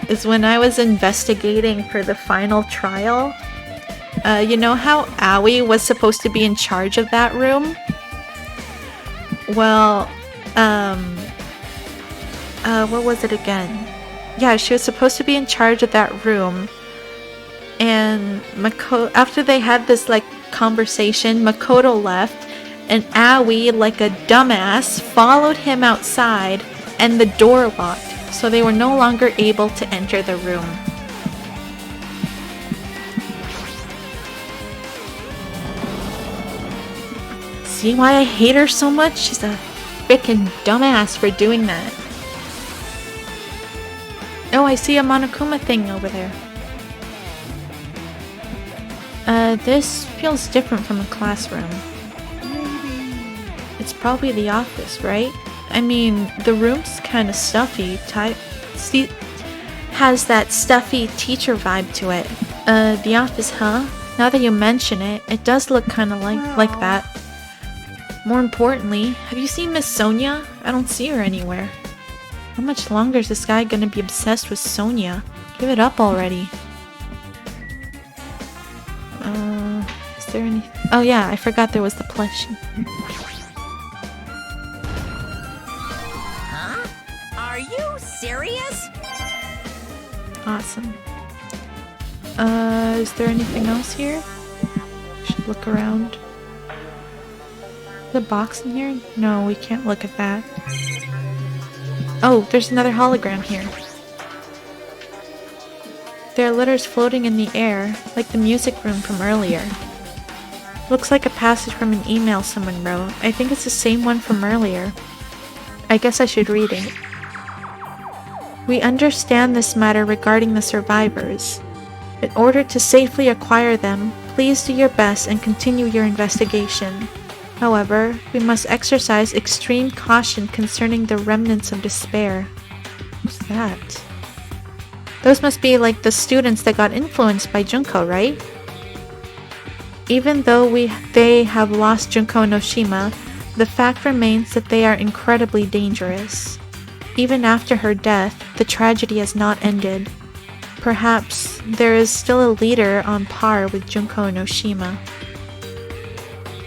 Is when I was investigating for the final trial. You know how Aoi was supposed to be in charge of that room? Well, what was it again? Yeah, she was supposed to be in charge of that room. And after they had this, like, conversation, Makoto left, and Aoi, like a dumbass, followed him outside, and the door locked, so they were no longer able to enter the room. See why I hate her so much? She's a frickin' dumbass for doing that. Oh, I see a Monokuma thing over there. This feels different from a classroom. It's probably the office, right? I mean, the room's kind of stuffy. Has that stuffy teacher vibe to it. The office, huh? Now that you mention it, it does look kind of like that. More importantly, have you seen Miss Sonia? I don't see her anywhere. How much longer is this guy gonna be obsessed with Sonia? Give it up already. Is there any... Oh yeah, I forgot there was the plush. Huh? Are you serious? Awesome. Is there anything else here? Should look around. The box in here? No, we can't look at that. Oh, there's another hologram here. There are letters floating in the air, like the music room from earlier. Looks like a passage from an email someone wrote. I think it's the same one from earlier. I guess I should read it. We understand this matter regarding the survivors. In order to safely acquire them, please do your best and continue your investigation. However, we must exercise extreme caution concerning the remnants of despair. What's that? Those must be like the students that got influenced by Junko, right? Even though they have lost Junko Noshima, the fact remains that they are incredibly dangerous. Even after her death, the tragedy has not ended. Perhaps there is still a leader on par with Junko Noshima.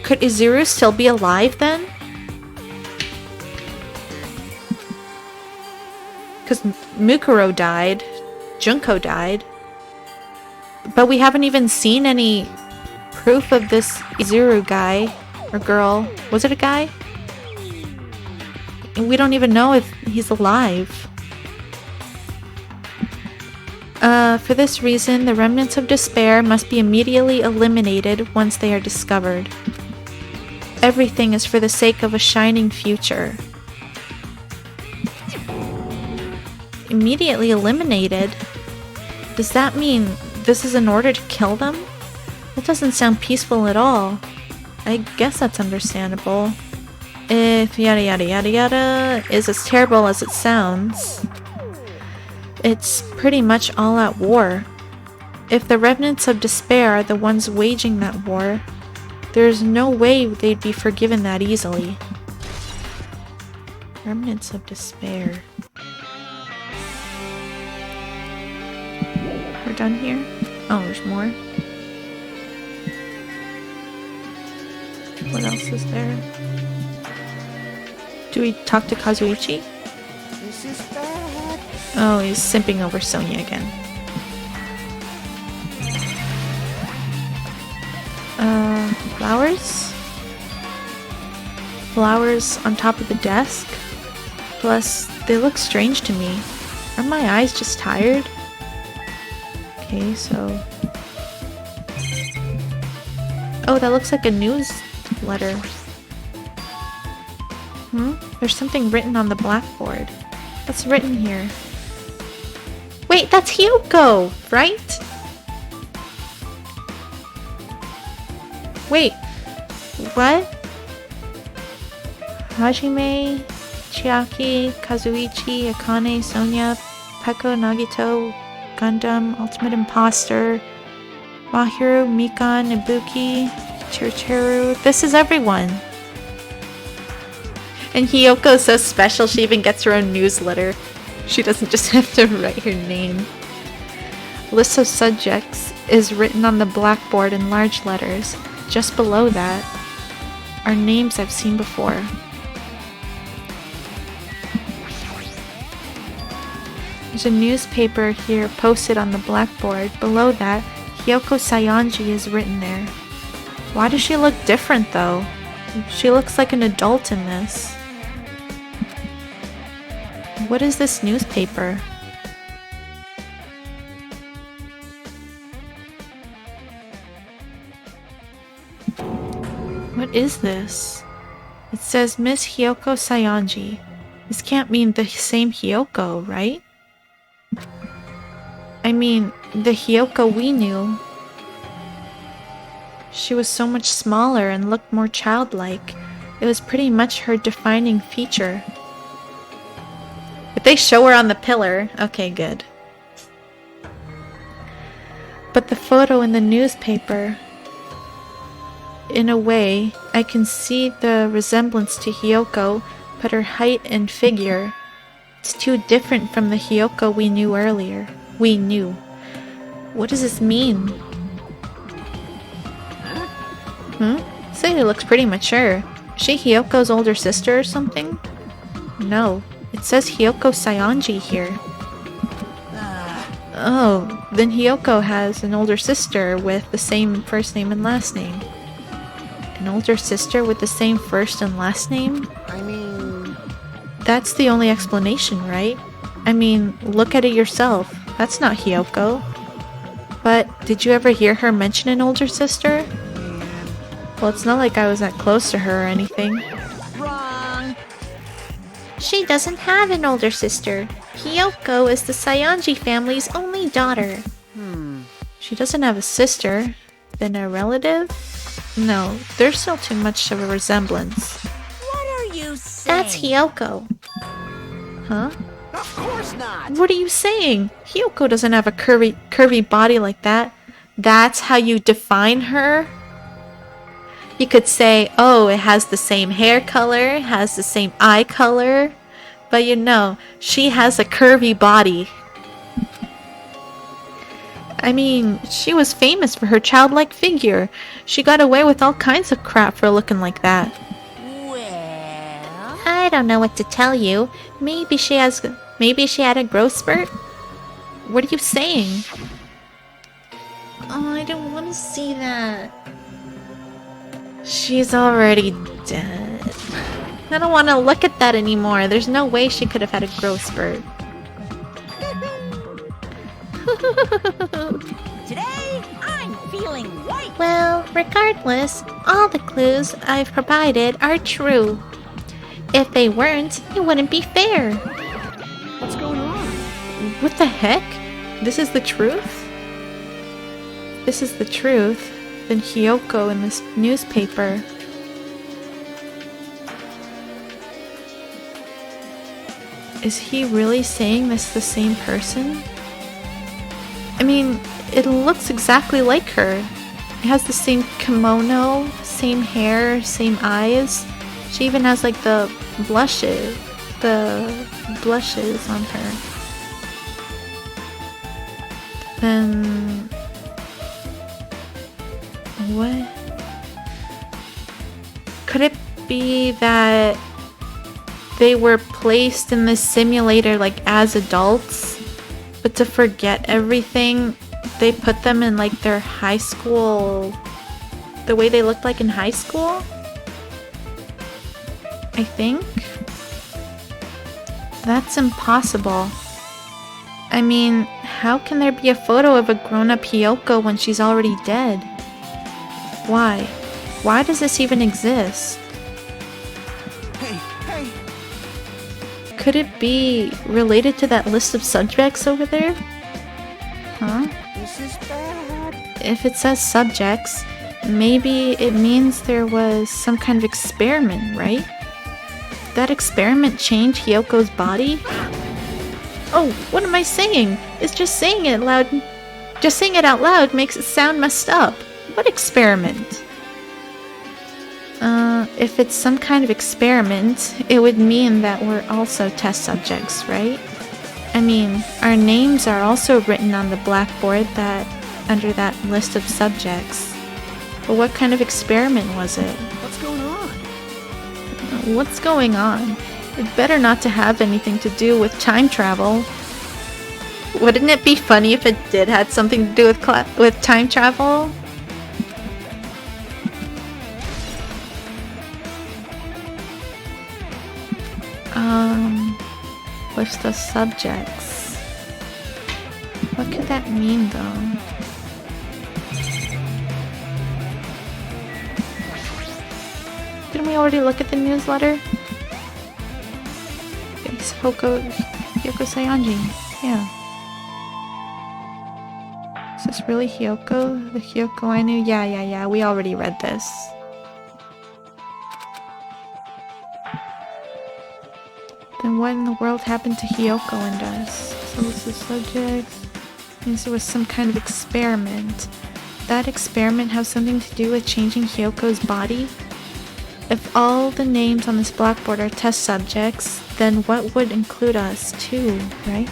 Could Izuru still be alive then? Because Mukuro died, Junko died, but we haven't even seen any proof of this Izuru guy or girl. Was it a guy? We don't even know if he's alive. For this reason, the remnants of despair must be immediately eliminated once they are discovered. Everything is for the sake of a shining future. Immediately eliminated? Does that mean this is in order to kill them? That doesn't sound peaceful at all. I guess that's understandable. If yada yada yada yada is as terrible as it sounds, it's pretty much all out war. If the remnants of despair are the ones waging that war, there's no way they'd be forgiven that easily. Remnants of despair. We're done here? Oh, there's more. What else is there? Do we talk to Kazuichi? This is bad. Oh, he's simping over Sonia again. Flowers? Flowers on top of the desk? Plus, they look strange to me. Are my eyes just tired? Okay, so... Oh, that looks like a newsletter. There's something written on the blackboard. What's written here? Wait, that's Hyoko, right? Wait, what? Hajime, Chiaki, Kazuichi, Akane, Sonia, Peko, Nagito, Gundam, Ultimate Imposter, Mahiru, Mikan, Ibuki, Chirichiru. This is everyone. And Hyoko is so special, she even gets her own newsletter. She doesn't just have to write her name. List of subjects is written on the blackboard in large letters. Just below that are names I've seen before. There's a newspaper here posted on the blackboard. Below that, Hyoko Sayanji is written there. Why does she look different though? She looks like an adult in this. What is this newspaper? What is this? It says Miss Hyoko Sayanji. This can't mean the same Hyoko, right? I mean, the Hyoko we knew. She was so much smaller and looked more childlike. It was pretty much her defining feature. If they show her on the pillar, okay, good. But the photo in the newspaper, in a way, I can see the resemblance to Hyoko, but her height and figure, it's too different from the Hyoko we knew earlier. What does this mean? Sayori looks pretty mature. Is she Hyoko's older sister or something? No. It says Hyoko Sayanji here. Oh, then Hyoko has an older sister with the same first name and last name. An older sister with the same first and last name? I mean... That's the only explanation, right? I mean, look at it yourself. That's not Hyoko. But, did you ever hear her mention an older sister? Well, it's not like I was that close to her or anything. Wrong. She doesn't have an older sister. Hyoko is the Sayanji family's only daughter. She doesn't have a sister. Then a relative? No, there's still too much of a resemblance. What are you saying? That's Hyoko. Huh? Of course not! What are you saying? Hyoko doesn't have a curvy body like that. That's how you define her? You could say, oh, it has the same hair color, has the same eye color, but you know, she has a curvy body. I mean, she was famous for her childlike figure. She got away with all kinds of crap for looking like that. Well... I don't know what to tell you. Maybe she had a growth spurt? What are you saying? Oh, I don't want to see that. She's already dead. I don't want to look at that anymore. There's no way she could have had a growth spurt. Today, I'm feeling white. Well, regardless, all the clues I've provided are true. If they weren't, it wouldn't be fair. What's going on? What the heck? This is the truth? This is the truth. Then Hyoko in this newspaper. Is he really saying this the same person? I mean, it looks exactly like her. It has the same kimono, same hair, same eyes. She even has like the blushes on her. Then what? Could it be that they were placed in this simulator like as adults, but to forget everything, they put them in like their high school, the way they looked like in high school, I think. That's impossible. I mean, how can there be a photo of a grown-up Hiyoko when she's already dead? Why? Why does this even exist? Hey, hey! Could it be related to that list of subjects over there? Huh? This is bad. If it says subjects, maybe it means there was some kind of experiment, right? Did that experiment change Hyoko's body? Oh, what am I saying? It's just saying it loud. Just saying it out loud makes it sound messed up. What experiment? If it's some kind of experiment, it would mean that we're also test subjects, right? I mean, our names are also written on the blackboard that under that list of subjects. But what kind of experiment was it? What's going on? What's going on? It better not to have anything to do with time travel. Wouldn't it be funny if it did have something to do with time travel? List of subjects. What could that mean though? Didn't we already look at the newsletter? It's Hyoko Sayanji. Yeah. Is this really Hyoko? The Hyoko I knew? Yeah. We already read this. Then what in the world happened to Hyoko and us? So this is subjects. Means there was some kind of experiment. That experiment have something to do with changing Hyoko's body? If all the names on this blackboard are test subjects, then what would include us too, right?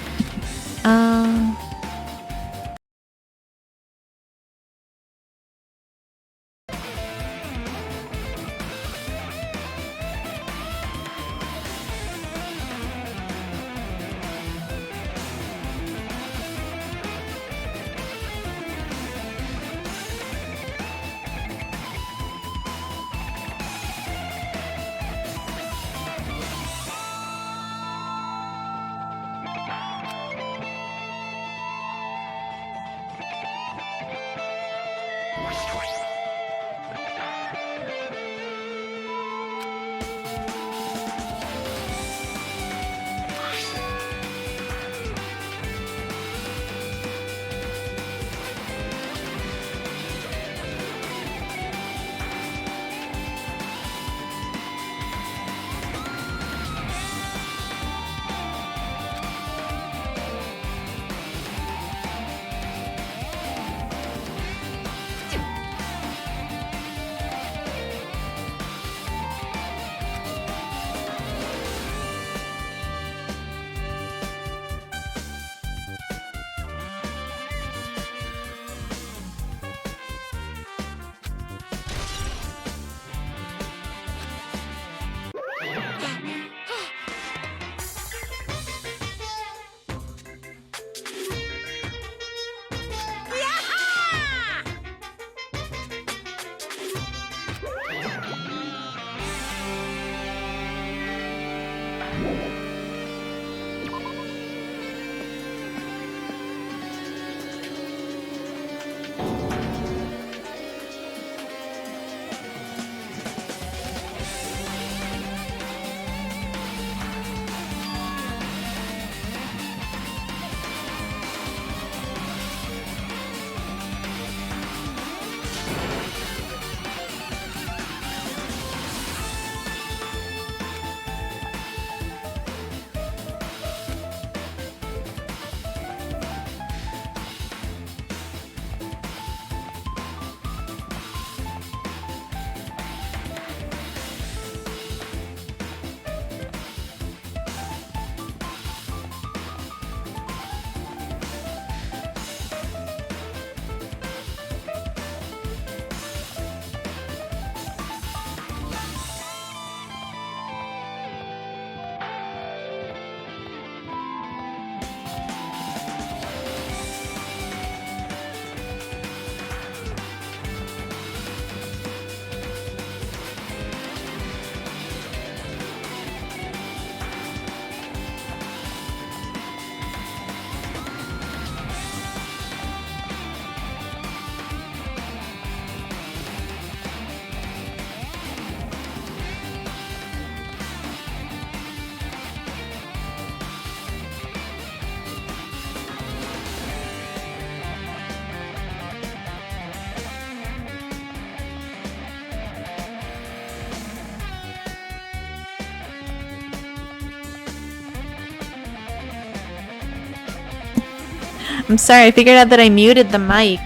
I'm sorry, I figured out that I muted the mic.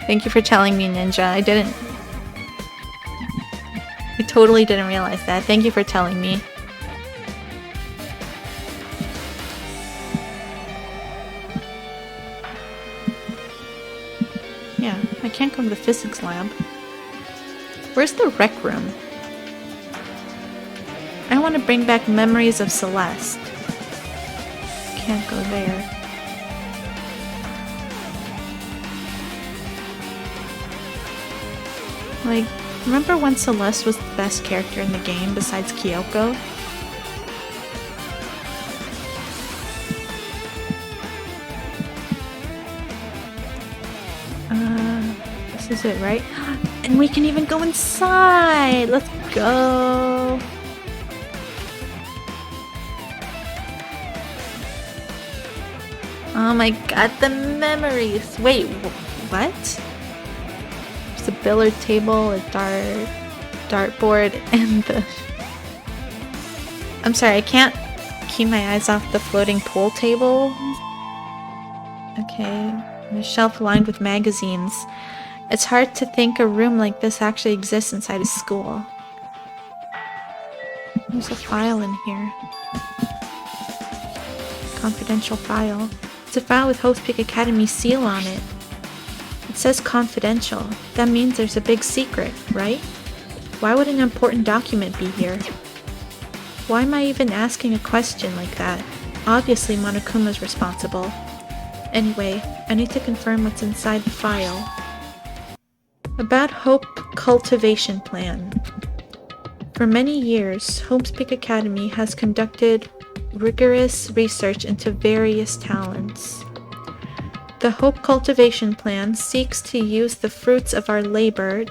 Thank you for telling me, Ninja. I totally didn't realize that. Thank you for telling me. Yeah, I can't go to the physics lab. Where's the rec room? I want to bring back memories of Celeste. Can't go there. Like, remember when Celeste was the best character in the game besides Kyoko? This is it, right? And we can even go inside! Let's go! Oh my god, the memories! Wait, what? There's a billiard table, a dartboard, and the... I'm sorry, I can't keep my eyes off the floating pool table. Okay, a shelf lined with magazines. It's hard to think a room like this actually exists inside a school. There's a file in here. Confidential file. It's a file with Hope's Peak Academy's seal on it. It says confidential. That means there's a big secret, right? Why would an important document be here? Why am I even asking a question like that? Obviously Monokuma's responsible. Anyway, I need to confirm what's inside the file. About Hope Cultivation Plan. For many years, Hope's Peak Academy has conducted rigorous research into various talents. The Hope Cultivation Plan seeks to use the fruits of our labor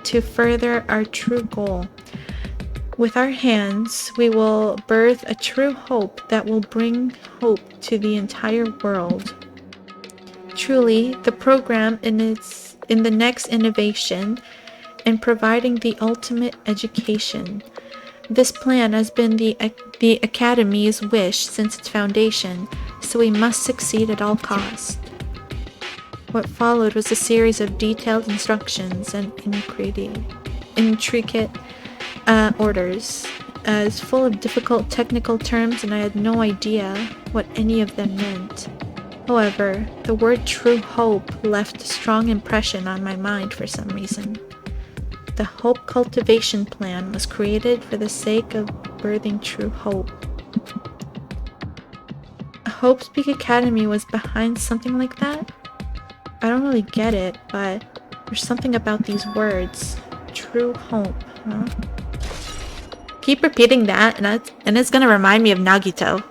to further our true goal. With our hands, we will birth a true hope that will bring hope to the entire world. Truly, the program in the next innovation in providing the ultimate education. This plan has been the Academy's wish since its foundation, so we must succeed at all costs. What followed was a series of detailed instructions and intricate orders, as full of difficult technical terms, and I had no idea what any of them meant. However, the word true hope left a strong impression on my mind for some reason. The Hope Cultivation Plan was created for the sake of birthing true hope. Hope's Peak Academy was behind something like that? I don't really get it, but there's something about these words. True hope, huh? Keep repeating that, and it's gonna remind me of Nagito.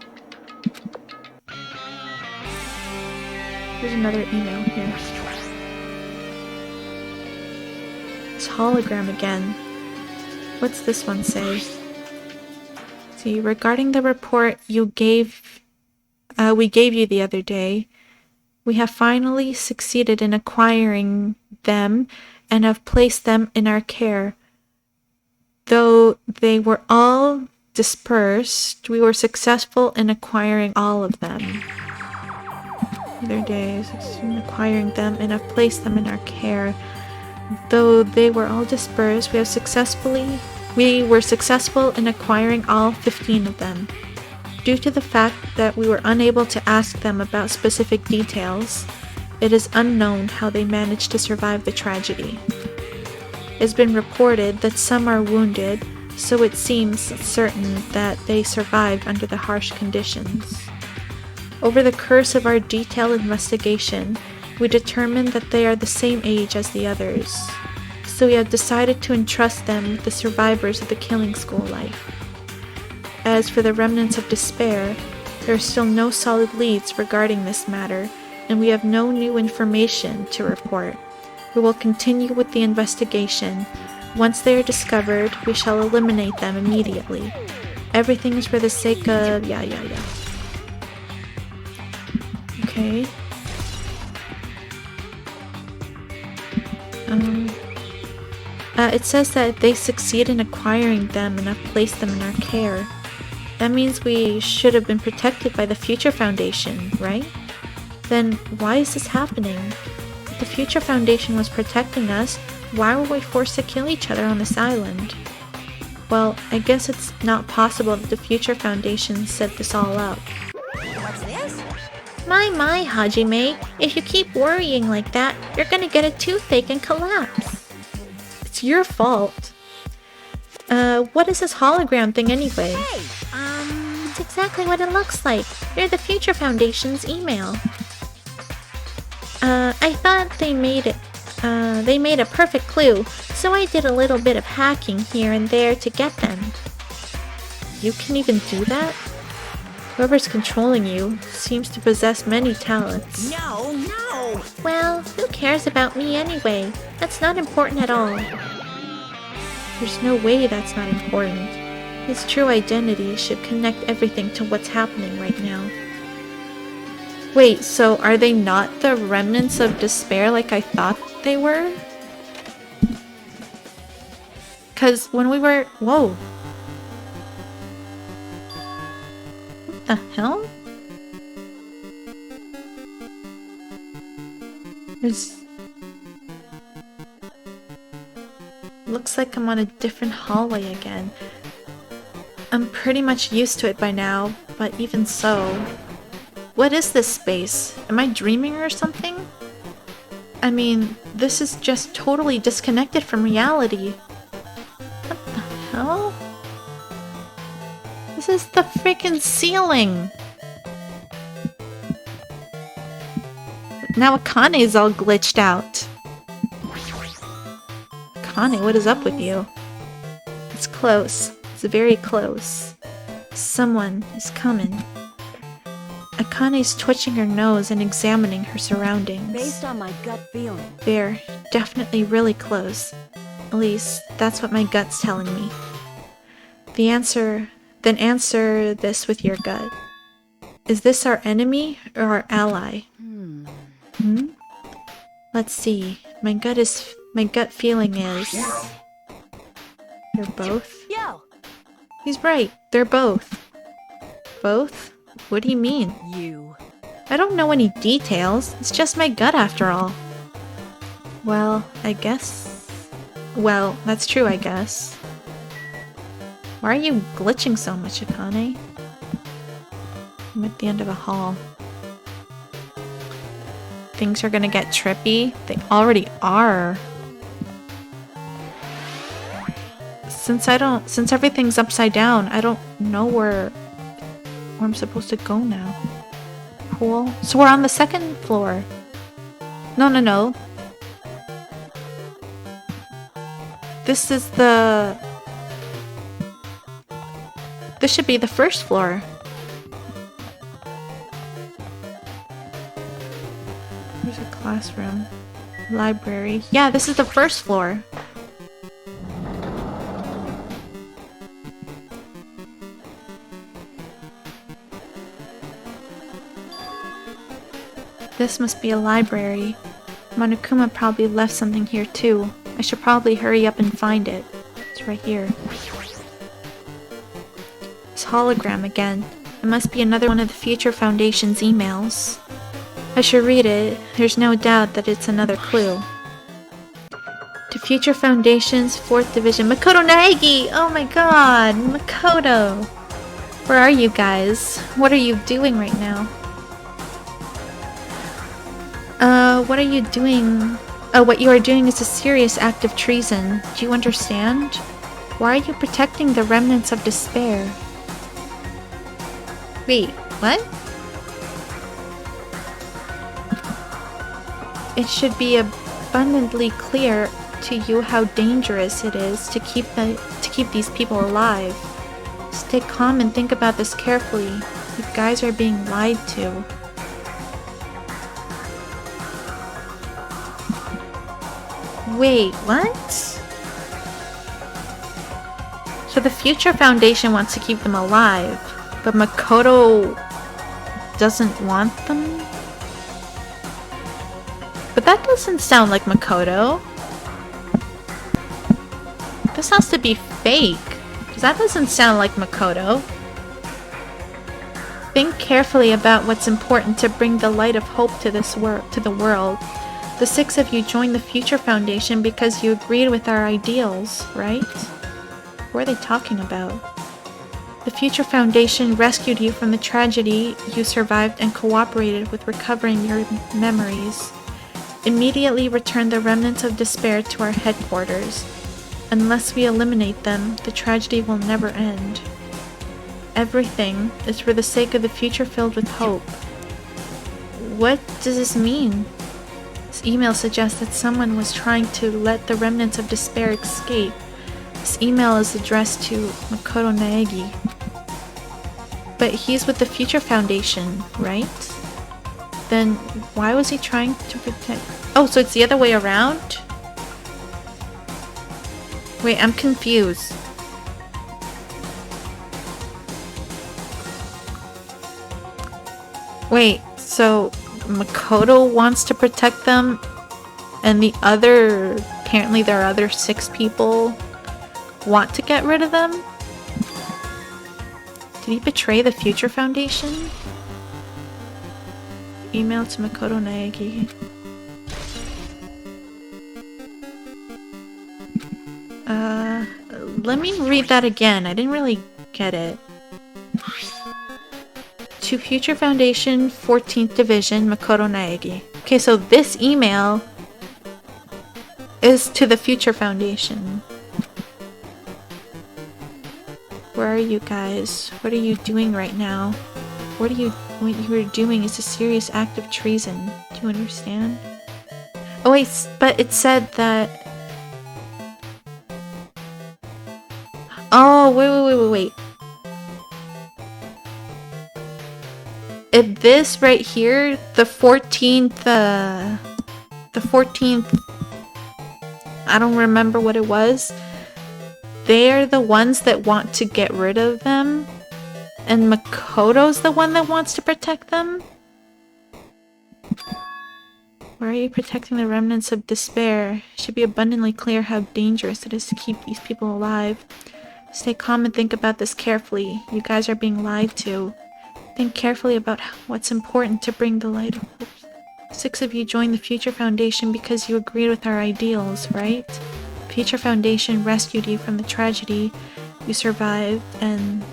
There's another email here. This hologram again. What's this one say? See, regarding the report we gave you the other day, we have finally succeeded in acquiring them and have placed them in our care. Though they were all dispersed, we were successful in acquiring all of them. Other days, in acquiring them and have placed them in our care. Though they were all dispersed, we were successful in acquiring all 15 of them. Due to the fact that we were unable to ask them about specific details, it is unknown how they managed to survive the tragedy. It has been reported that some are wounded, so it seems certain that they survived under the harsh conditions. Over the course of our detailed investigation, we determined that they are the same age as the others, so we have decided to entrust them with the survivors of the killing school life. As for the remnants of despair, there are still no solid leads regarding this matter, and we have no new information to report. We will continue with the investigation. Once they are discovered, we shall eliminate them immediately. Everything is for the sake of Okay. It says that they succeed in acquiring them and have placed them in our care. That means we should have been protected by the Future Foundation, right? Then why is this happening? If the Future Foundation was protecting us, why were we forced to kill each other on this island? Well, I guess it's not possible that the Future Foundation set this all up. What's this? My, Hajime. If you keep worrying like that, you're gonna get a toothache and collapse. It's your fault. What is this hologram thing anyway? Hey, It's exactly what it looks like. You're the Future Foundation's email. I thought they made a perfect clue, so I did a little bit of hacking here and there to get them. You can even do that? Whoever's controlling you seems to possess many talents. no! Well, who cares about me anyway? That's not important at all. There's no way that's not important. His true identity should connect everything to what's happening right now. Wait, so are they not the remnants of despair like I thought they were? 'Cause when we were... Whoa. What the hell? There's... Looks like I'm on a different hallway again. I'm pretty much used to it by now, but even so... What is this space? Am I dreaming or something? I mean, this is just totally disconnected from reality. What the hell? This is the freaking ceiling! Now Akane's all glitched out. Akane, what is up with you? It's close. It's very close. Someone is coming. Akane's twitching her nose and examining her surroundings. Based on my gut feeling. They're definitely really close. At least, that's what my gut's telling me. Then answer this with your gut. Is this our enemy or our ally? Hmm? Let's see. My gut feeling is... They're both? Yo! He's right. They're both. Both? What do you mean? You. I don't know any details. It's just my gut after all. Well, I guess... Well, that's true, I guess. Why are you glitching so much, Akane? I'm at the end of a hall. Things are gonna get trippy? They already are. Since everything's upside down, I don't know where I'm supposed to go now. Cool. So we're on the second floor. No. This should be the first floor. There's a classroom. Library. Yeah, this is the first floor. This must be a library. Monokuma probably left something here too. I should probably hurry up and find it. It's right here. This hologram again. It must be another one of the Future Foundation's emails. I should read it. There's no doubt that it's another clue. To Future Foundation's 4th Division. Makoto Naegi! Oh my god! Makoto! Where are you guys? What are you doing right now? What are you doing? Oh, what you are doing is a serious act of treason. Do you understand? Why are you protecting the remnants of despair? Wait, what? It should be abundantly clear to you how dangerous it is to keep these people alive. Stay calm and think about this carefully. You guys are being lied to. Wait, what? So the Future Foundation wants to keep them alive, but Makoto doesn't want them? But that doesn't sound like Makoto. This has to be fake, because that doesn't sound like Makoto. Think carefully about what's important to bring the light of hope to the world. The 6 of you joined the Future Foundation because you agreed with our ideals, right? What are they talking about? The Future Foundation rescued you from the tragedy you survived and cooperated with recovering your memories. Immediately return the remnants of despair to our headquarters. Unless we eliminate them, the tragedy will never end. Everything is for the sake of the future filled with hope. What does this mean? This email suggests that someone was trying to let the remnants of despair escape. This email is addressed to Makoto Naegi. But he's with the Future Foundation, right? Then why was he trying to protect... Oh, so it's the other way around? Wait, I'm confused. Wait, so Makoto wants to protect them and the other... Apparently there are other 6 people want to get rid of them? Did he betray the Future Foundation? Email to Makoto Naegi. Let me read that again. I didn't really get it. To Future Foundation, 14th Division, Makoto Naegi. Okay, so this email is to the Future Foundation. Where are you guys? What are you doing right now? What you are doing is a serious act of treason. Do you understand? Oh wait, but it said that... Oh, wait. If this right here, the 14th, I don't remember what it was. They're the ones that want to get rid of them. And Makoto's the one that wants to protect them? Why are you protecting the remnants of despair? It should be abundantly clear how dangerous it is to keep these people alive. Stay calm and think about this carefully. You guys are being lied to. Think carefully about what's important to bring the light of hope. 6 of you joined the Future Foundation because you agreed with our ideals, right? The Future Foundation rescued you from the tragedy you survived and...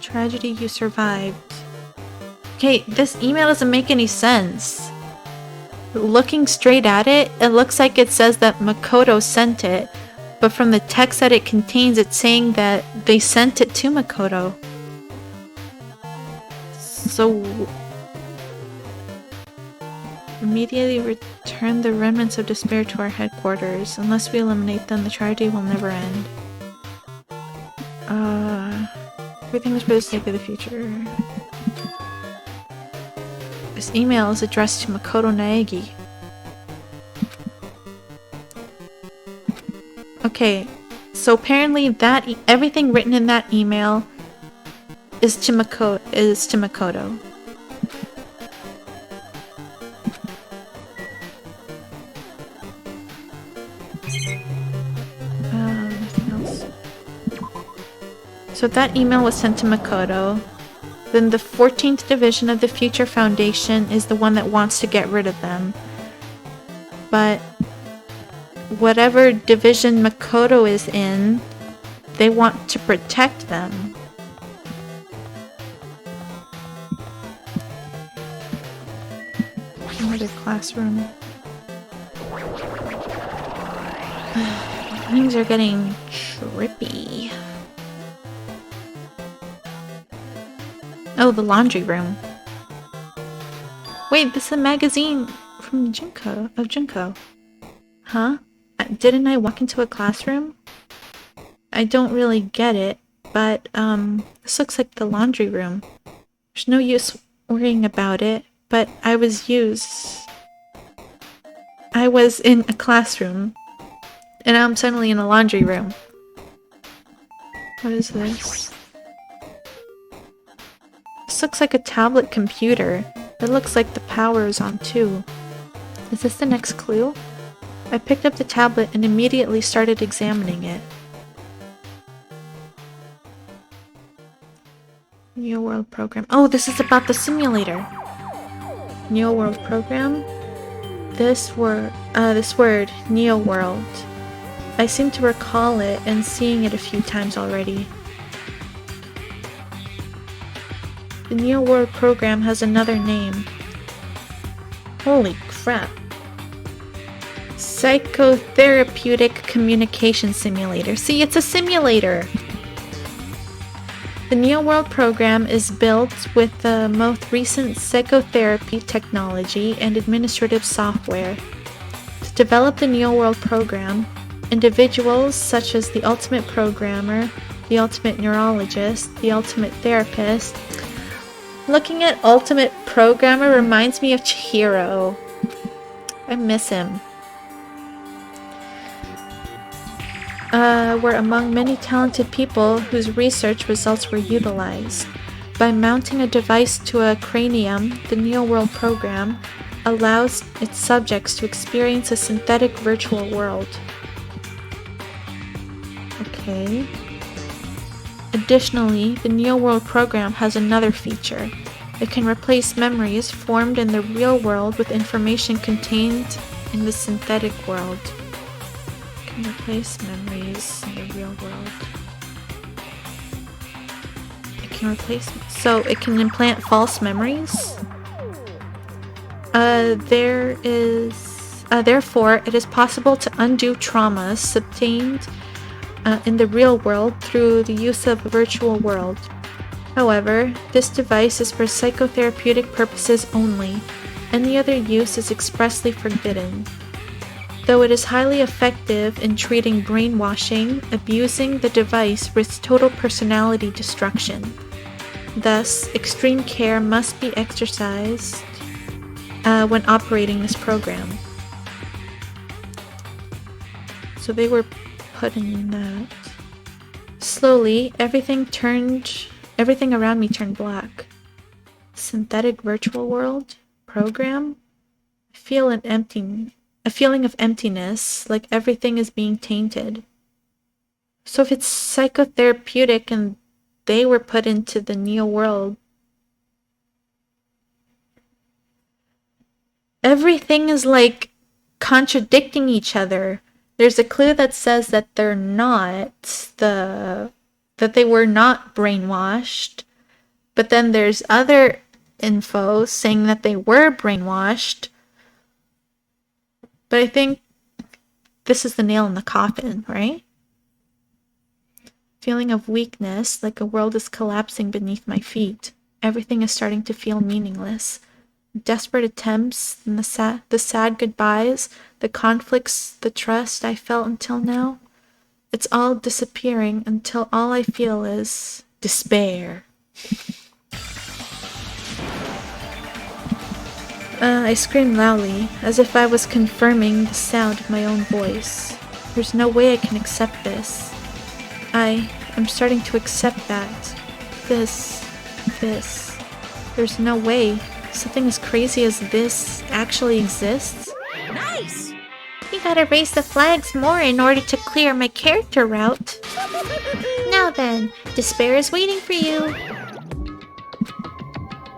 Tragedy you survived. Okay, this email doesn't make any sense. Looking straight at it, it looks like it says that Makoto sent it, but from the text that it contains, it's saying that they sent it to Makoto. So... Immediately return the remnants of despair to our headquarters. Unless we eliminate them, the tragedy will never end. Everything is for the sake of the future. This email is addressed to Makoto Naegi. Okay, so apparently that everything written in that email is to Makoto. Nothing else. So that email was sent to Makoto. Then the 14th Division of the Future Foundation is the one that wants to get rid of them. But whatever division Makoto is in, they want to protect them. Another classroom. Things are getting trippy. Oh, the laundry room. Wait, this is a magazine from Junko. Huh? Didn't I walk into a classroom? I don't really get it, but this looks like the laundry room. There's no use worrying about it, but I was in a classroom, and now I'm suddenly in a laundry room. What is this? This looks like a tablet computer. It looks like the power is on too. Is this the next clue? I picked up the tablet and immediately started examining it. Neo World Program. Oh, this is about the simulator. Neo World Program. This word, Neo World. I seem to recall it and seeing it a few times already. The Neo World Program has another name. Holy crap. Psychotherapeutic Communication Simulator. See, it's a simulator! The Neo World Program is built with the most recent psychotherapy technology and administrative software. To develop the Neo World Program, individuals such as the Ultimate Programmer, the Ultimate Neurologist, the Ultimate Therapist. Looking at Ultimate Programmer reminds me of Chihiro. I miss him. Were among many talented people whose research results were utilized. By mounting a device to a cranium, the Neo World Program allows its subjects to experience a synthetic virtual world. Okay. Additionally, the Neo World Program has another feature. It can replace memories formed in the real world with information contained in the synthetic world. It can replace memories in the real world. It can replace... So it can implant false memories? Therefore, it is possible to undo traumas sustained in the real world through the use of a virtual world. However, this device is for psychotherapeutic purposes only. Any other use is expressly forbidden. Though it is highly effective in treating brainwashing, abusing the device risks total personality destruction. Thus, extreme care must be exercised when operating this program. So they were putting in that. Slowly, everything around me turned black. Synthetic virtual world? Program? I feel a feeling of emptiness, like everything is being tainted. So if it's psychotherapeutic and they were put into the Neo world, everything is like contradicting each other. There's a clue that says that they're not that they were not brainwashed, but then there's other info saying that they were brainwashed. But I think this is the nail in the coffin, right? Feeling of weakness, like a world is collapsing beneath my feet. Everything is starting to feel meaningless. Desperate attempts and the sad goodbyes, the conflicts, the trust I felt until now. It's all disappearing until all I feel is despair. I screamed loudly, as if I was confirming the sound of my own voice. There's no way I can accept this. I'm starting to accept that. This. There's no way something as crazy as this actually exists. Nice! You gotta raise the flags more in order to clear my character route. Now then, despair is waiting for you.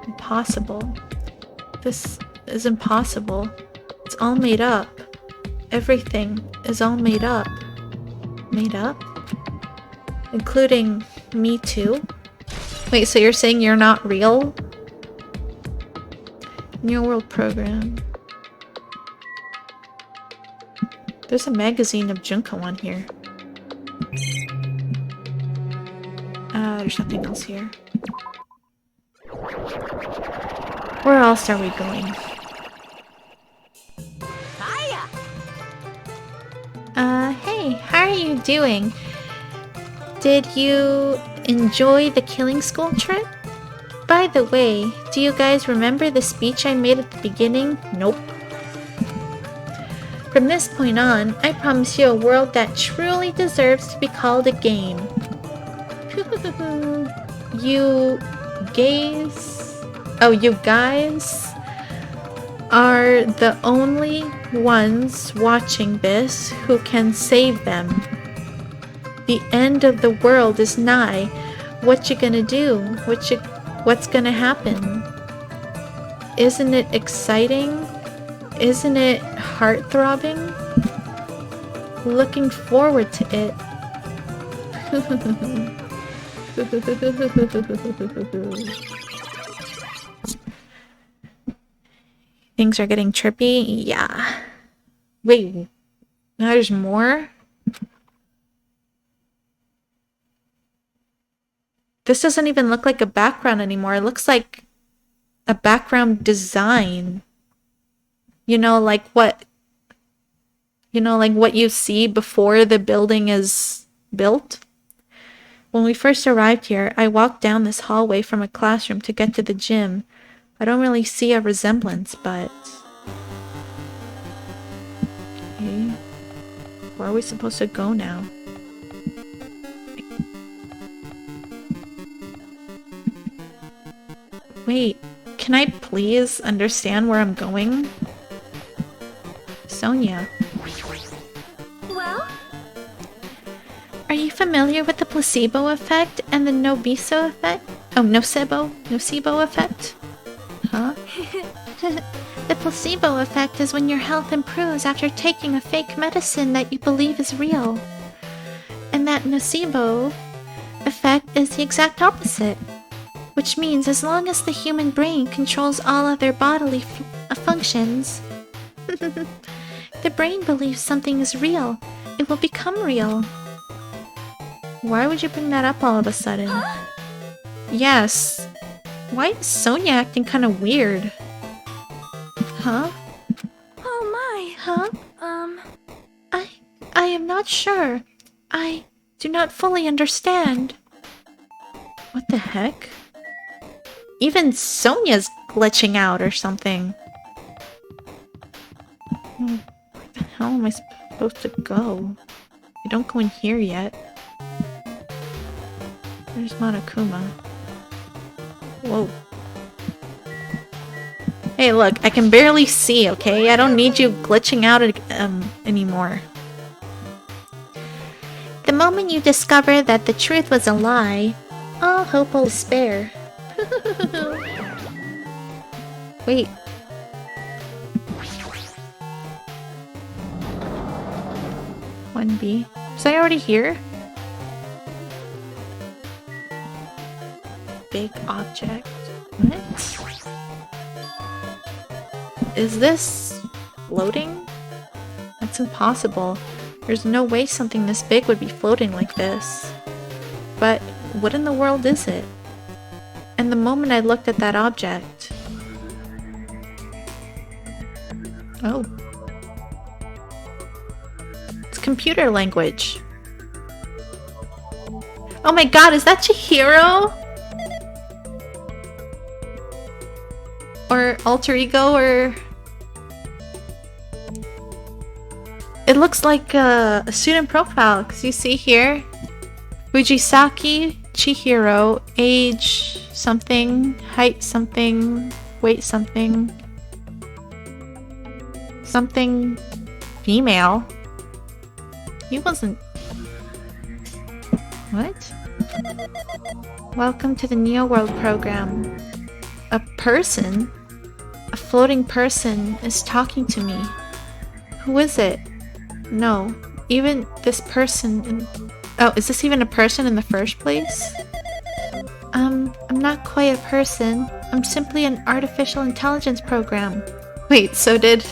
Impossible. This is impossible. It's all made up. Everything is all made up. Made up? Including me too? Wait, so you're saying you're not real? New World Program. There's a magazine of Junko on here. There's nothing else here. Where else are we going? Hiya! Hey, how are you doing? Did you enjoy the killing school trip? By the way, do you guys remember the speech I made at the beginning? Nope. From this point on, I promise you a world that truly deserves to be called a game. You gays? Oh, you guys? are the only ones watching this who can save them. The end of the world is nigh. What you gonna do? What's gonna happen? Isn't it exciting? Isn't it heart-throbbing? Looking forward to it. Things are getting trippy? Yeah. Wait, now there's more? This doesn't even look like a background anymore. It looks like a background design. You know, like what you see before the building is built? When we first arrived here, I walked down this hallway from a classroom to get to the gym. I don't really see a resemblance, but... Okay. Where are we supposed to go now? Wait, can I please understand where I'm going? Sonia. Well? Are you familiar with the placebo effect and the nocebo effect? Oh, nocebo effect? Huh? The placebo effect is when your health improves after taking a fake medicine that you believe is real. And that nocebo effect is the exact opposite. Which means as long as the human brain controls all other bodily functions, the brain believes something is real. It will become real. Why would you bring that up all of a sudden? Yes. Why is Sonia acting kind of weird? Huh? Oh my. Huh? I am not sure. I do not fully understand. What the heck? Even Sonia's glitching out or something. Where the hell am I supposed to go? I don't go in here yet. There's Monokuma. Whoa. Hey, look, I can barely see, okay? I don't need you glitching out anymore. The moment you discover that the truth was a lie, all hope will despair. Wait. One B. Was I already here? Big object. What? Is this floating? That's impossible. There's no way something this big would be floating like this. But what in the world is it? And the moment I looked at that object... Oh. It's computer language. Oh my god, is that Chihiro? Or alter ego, or... It looks like a student profile, because you see here... Fujisaki Chihiro, age something, height something, weight something... Something... female. He wasn't... What? Welcome to the Neo World program. A person? A floating person is talking to me. Who is it? No, even this person... Oh, is this even a person in the first place? I'm not quite a person. I'm simply an artificial intelligence program. Wait, so did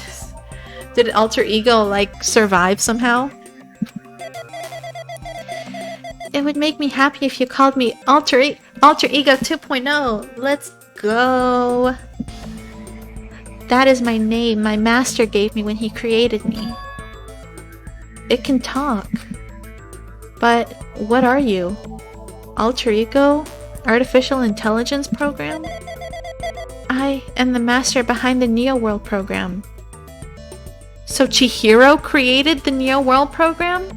Alter Ego, like, survive somehow? It would make me happy if you called me Alter Ego 2.0. Let's go. That is my name my master gave me when he created me. It can talk. But what are you? Alter Ego? Artificial Intelligence Program? I am the master behind the Neo World program. So Chihiro created the Neo World program?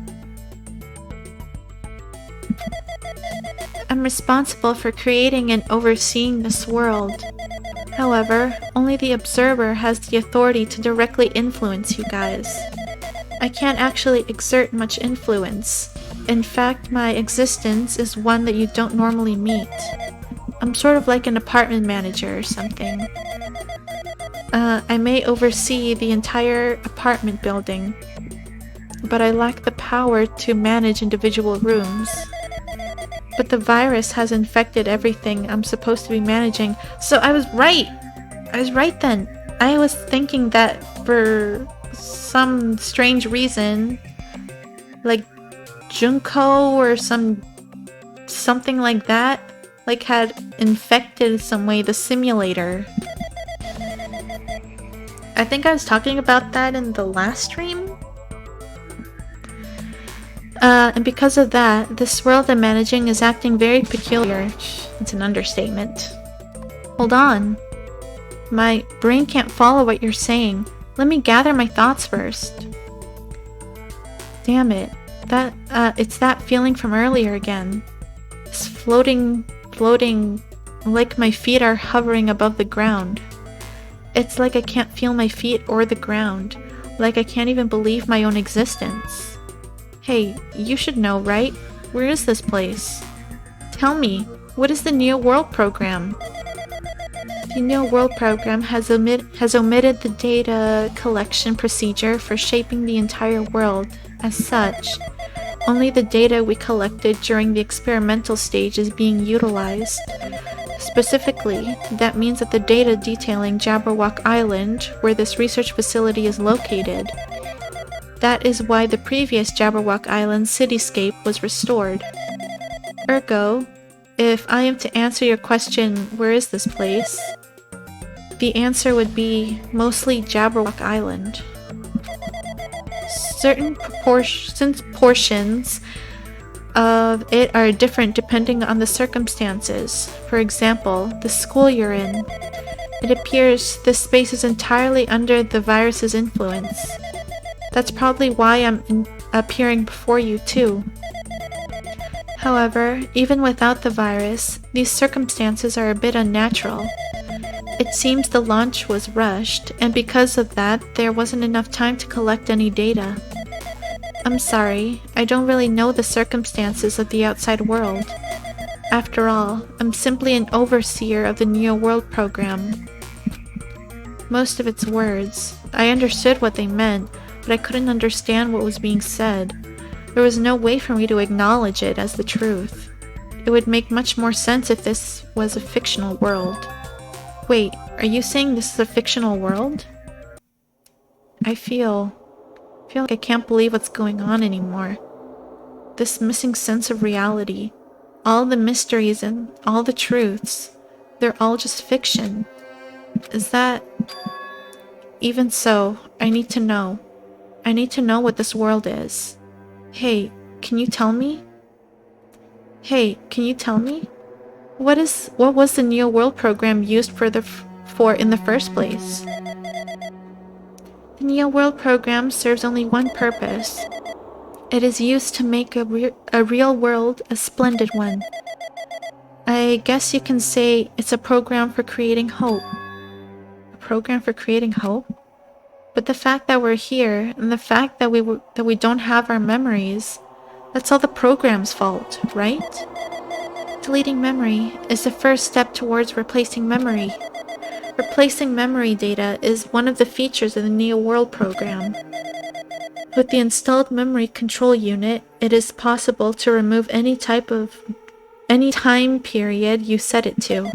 I'm responsible for creating and overseeing this world. However, only the observer has the authority to directly influence you guys. I can't actually exert much influence. In fact, my existence is one that you don't normally meet. I'm sort of like an apartment manager or something. I may oversee the entire apartment building, but I lack the power to manage individual rooms. But the virus has infected everything I'm supposed to be managing, so I was right! I was right then. I was thinking that for some strange reason, like Junko or something like that, like had infected some way the simulator. I think I was talking about that in the last stream. And because of that, this world I'm managing is acting very peculiar. It's an understatement. Hold on. My brain can't follow what you're saying. Let me gather my thoughts first. Damn it. It's that feeling from earlier again. It's floating, like my feet are hovering above the ground. It's like I can't feel my feet or the ground. Like I can't even believe my own existence. Hey, you should know, right? Where is this place? Tell me, what is the Neo World program? The Neo World program has omitted the data collection procedure for shaping the entire world. As such, only the data we collected during the experimental stage is being utilized. Specifically, that means that the data detailing Jabberwock Island, where this research facility is located. That is why the previous Jabberwock Island cityscape was restored. Ergo, if I am to answer your question, where is this place? The answer would be mostly Jabberwock Island. Certain portions of it are different depending on the circumstances. For example, the school you're in. It appears this space is entirely under the virus's influence. That's probably why I'm appearing before you too. However, even without the virus, these circumstances are a bit unnatural. It seems the launch was rushed, and because of that, there wasn't enough time to collect any data. I'm sorry, I don't really know the circumstances of the outside world. After all, I'm simply an overseer of the Neo World program. Most of its words, I understood what they meant, but I couldn't understand what was being said. There was no way for me to acknowledge it as the truth. It would make much more sense if this was a fictional world. Wait, are you saying this is a fictional world? I feel like I can't believe what's going on anymore. This missing sense of reality, all the mysteries and all the truths, they're all just fiction. Is that... Even so, I need to know. I need to know what this world is. Hey, can you tell me? Hey, can you tell me? What was the Neo World program used for in the first place? The Neo World program serves only one purpose. It is used to make a real world a splendid one. I guess you can say it's a program for creating hope. A program for creating hope? But the fact that we're here, and the fact that we don't have our memories, that's all the program's fault, right? Deleting memory is the first step towards replacing memory. Replacing memory data is one of the features of the Neo World program. With the installed memory control unit, it is possible to remove any time period you set it to.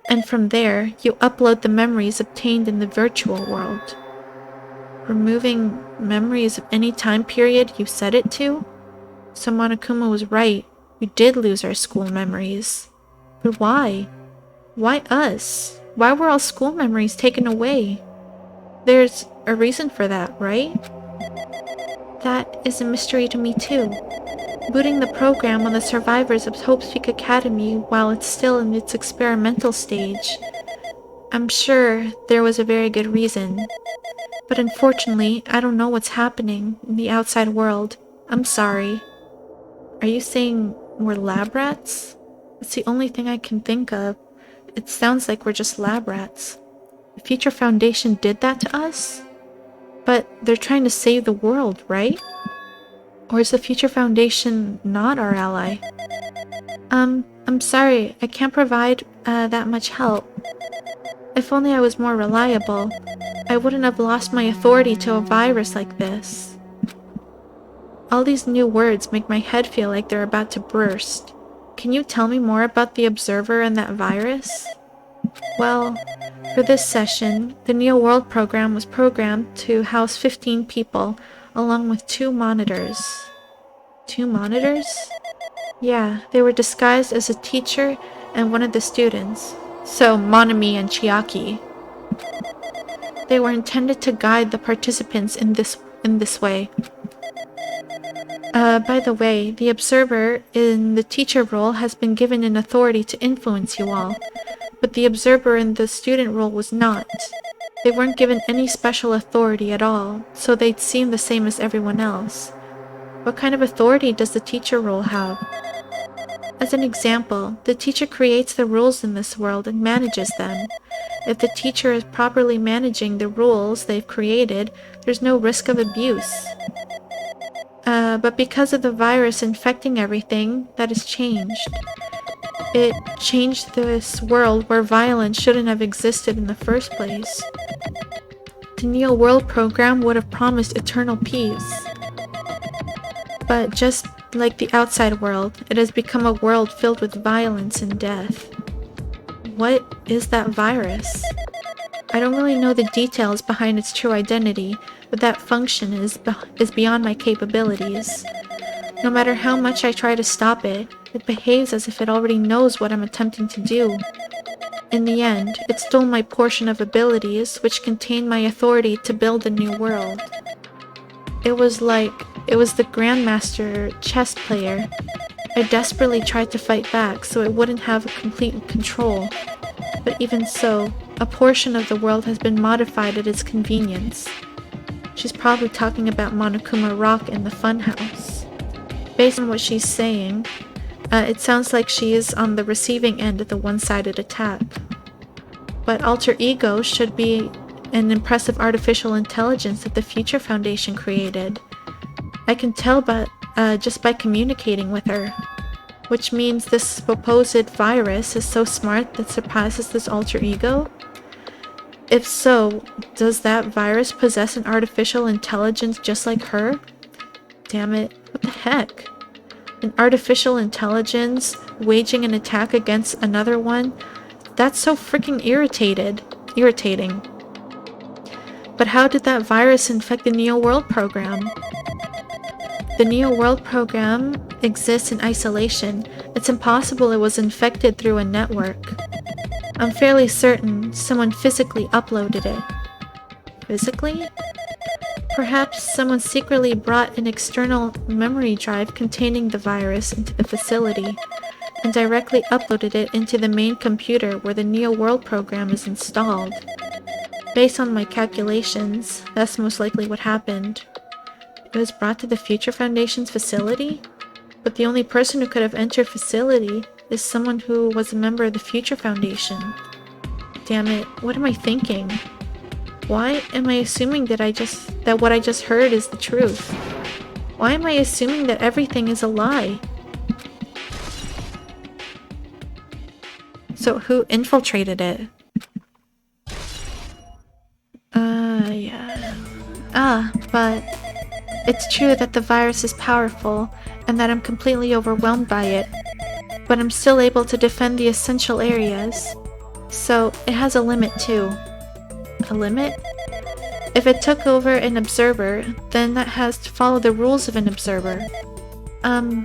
And from there, you upload the memories obtained in the virtual world. Removing memories of any time period you set it to? So Monokuma was right. We did lose our school memories. But why? Why us? Why were all school memories taken away? There's a reason for that, right? That is a mystery to me too. Booting the program on the survivors of Hope's Peak Academy while it's still in its experimental stage. I'm sure there was a very good reason. But unfortunately, I don't know what's happening in the outside world. I'm sorry. Are you saying we're lab rats? It's the only thing I can think of. it sounds like we're just lab rats. The Future Foundation did that to us? But they're trying to save the world, right? Or is the Future Foundation not our ally? I'm sorry, I can't provide that much help. If only I was more reliable, I wouldn't have lost my authority to a virus like this. All these new words make my head feel like they're about to burst. Can you tell me more about the Observer and that virus? Well, for this session, the Neo World program was programmed to house 15 people, along with 2 monitors. 2 monitors? Yeah, they were disguised as a teacher and one of the students. So, Monami and Chiaki. They were intended to guide the participants in this way. By the way, the Observer in the teacher role has been given an authority to influence you all, but the Observer in the student role was not. They weren't given any special authority at all, so they'd seem the same as everyone else. What kind of authority does the teacher role have? As an example, the teacher creates the rules in this world and manages them. If the teacher is properly managing the rules they've created, there's no risk of abuse. But because of the virus infecting everything, that has changed. It changed this world where violence shouldn't have existed in the first place. The Neo World program would have promised eternal peace. But just like the outside world, it has become a world filled with violence and death. What is that virus? I don't really know the details behind its true identity, but that function is beyond my capabilities. No matter how much I try to stop it, it behaves as if it already knows what I'm attempting to do. In the end, it stole my portion of abilities, which contained my authority to build a new world. It was the Grandmaster chess player. I desperately tried to fight back so it wouldn't have complete control. But even so, a portion of the world has been modified at its convenience. She's probably talking about Monokuma Rock in the funhouse. Based on what she's saying, it sounds like she is on the receiving end of the one-sided attack. But Alter Ego should be an impressive artificial intelligence that the Future Foundation created. I can tell just by communicating with her. Which means this supposed virus is so smart that surpasses this alter ego? If so, does that virus possess an artificial intelligence just like her? Damn it, what the heck? An artificial intelligence waging an attack against another one? That's so freaking irritating. But how did that virus infect the Neo World program? The Neo World program exists in isolation. It's impossible it was infected through a network. I'm fairly certain someone physically uploaded it. Physically? Perhaps someone secretly brought an external memory drive containing the virus into the facility and directly uploaded it into the main computer where the Neo World program is installed. Based on my calculations, that's most likely what happened. It was brought to the Future Foundation's facility? But the only person who could have entered facility is someone who was a member of the Future Foundation. Damn it, what am I thinking? Why am I assuming that what I just heard is the truth? Why am I assuming that everything is a lie? So who infiltrated it? Yeah. But it's true that the virus is powerful and that I'm completely overwhelmed by it. But I'm still able to defend the essential areas. So it has a limit too. A limit? If it took over an observer, then that has to follow the rules of an observer.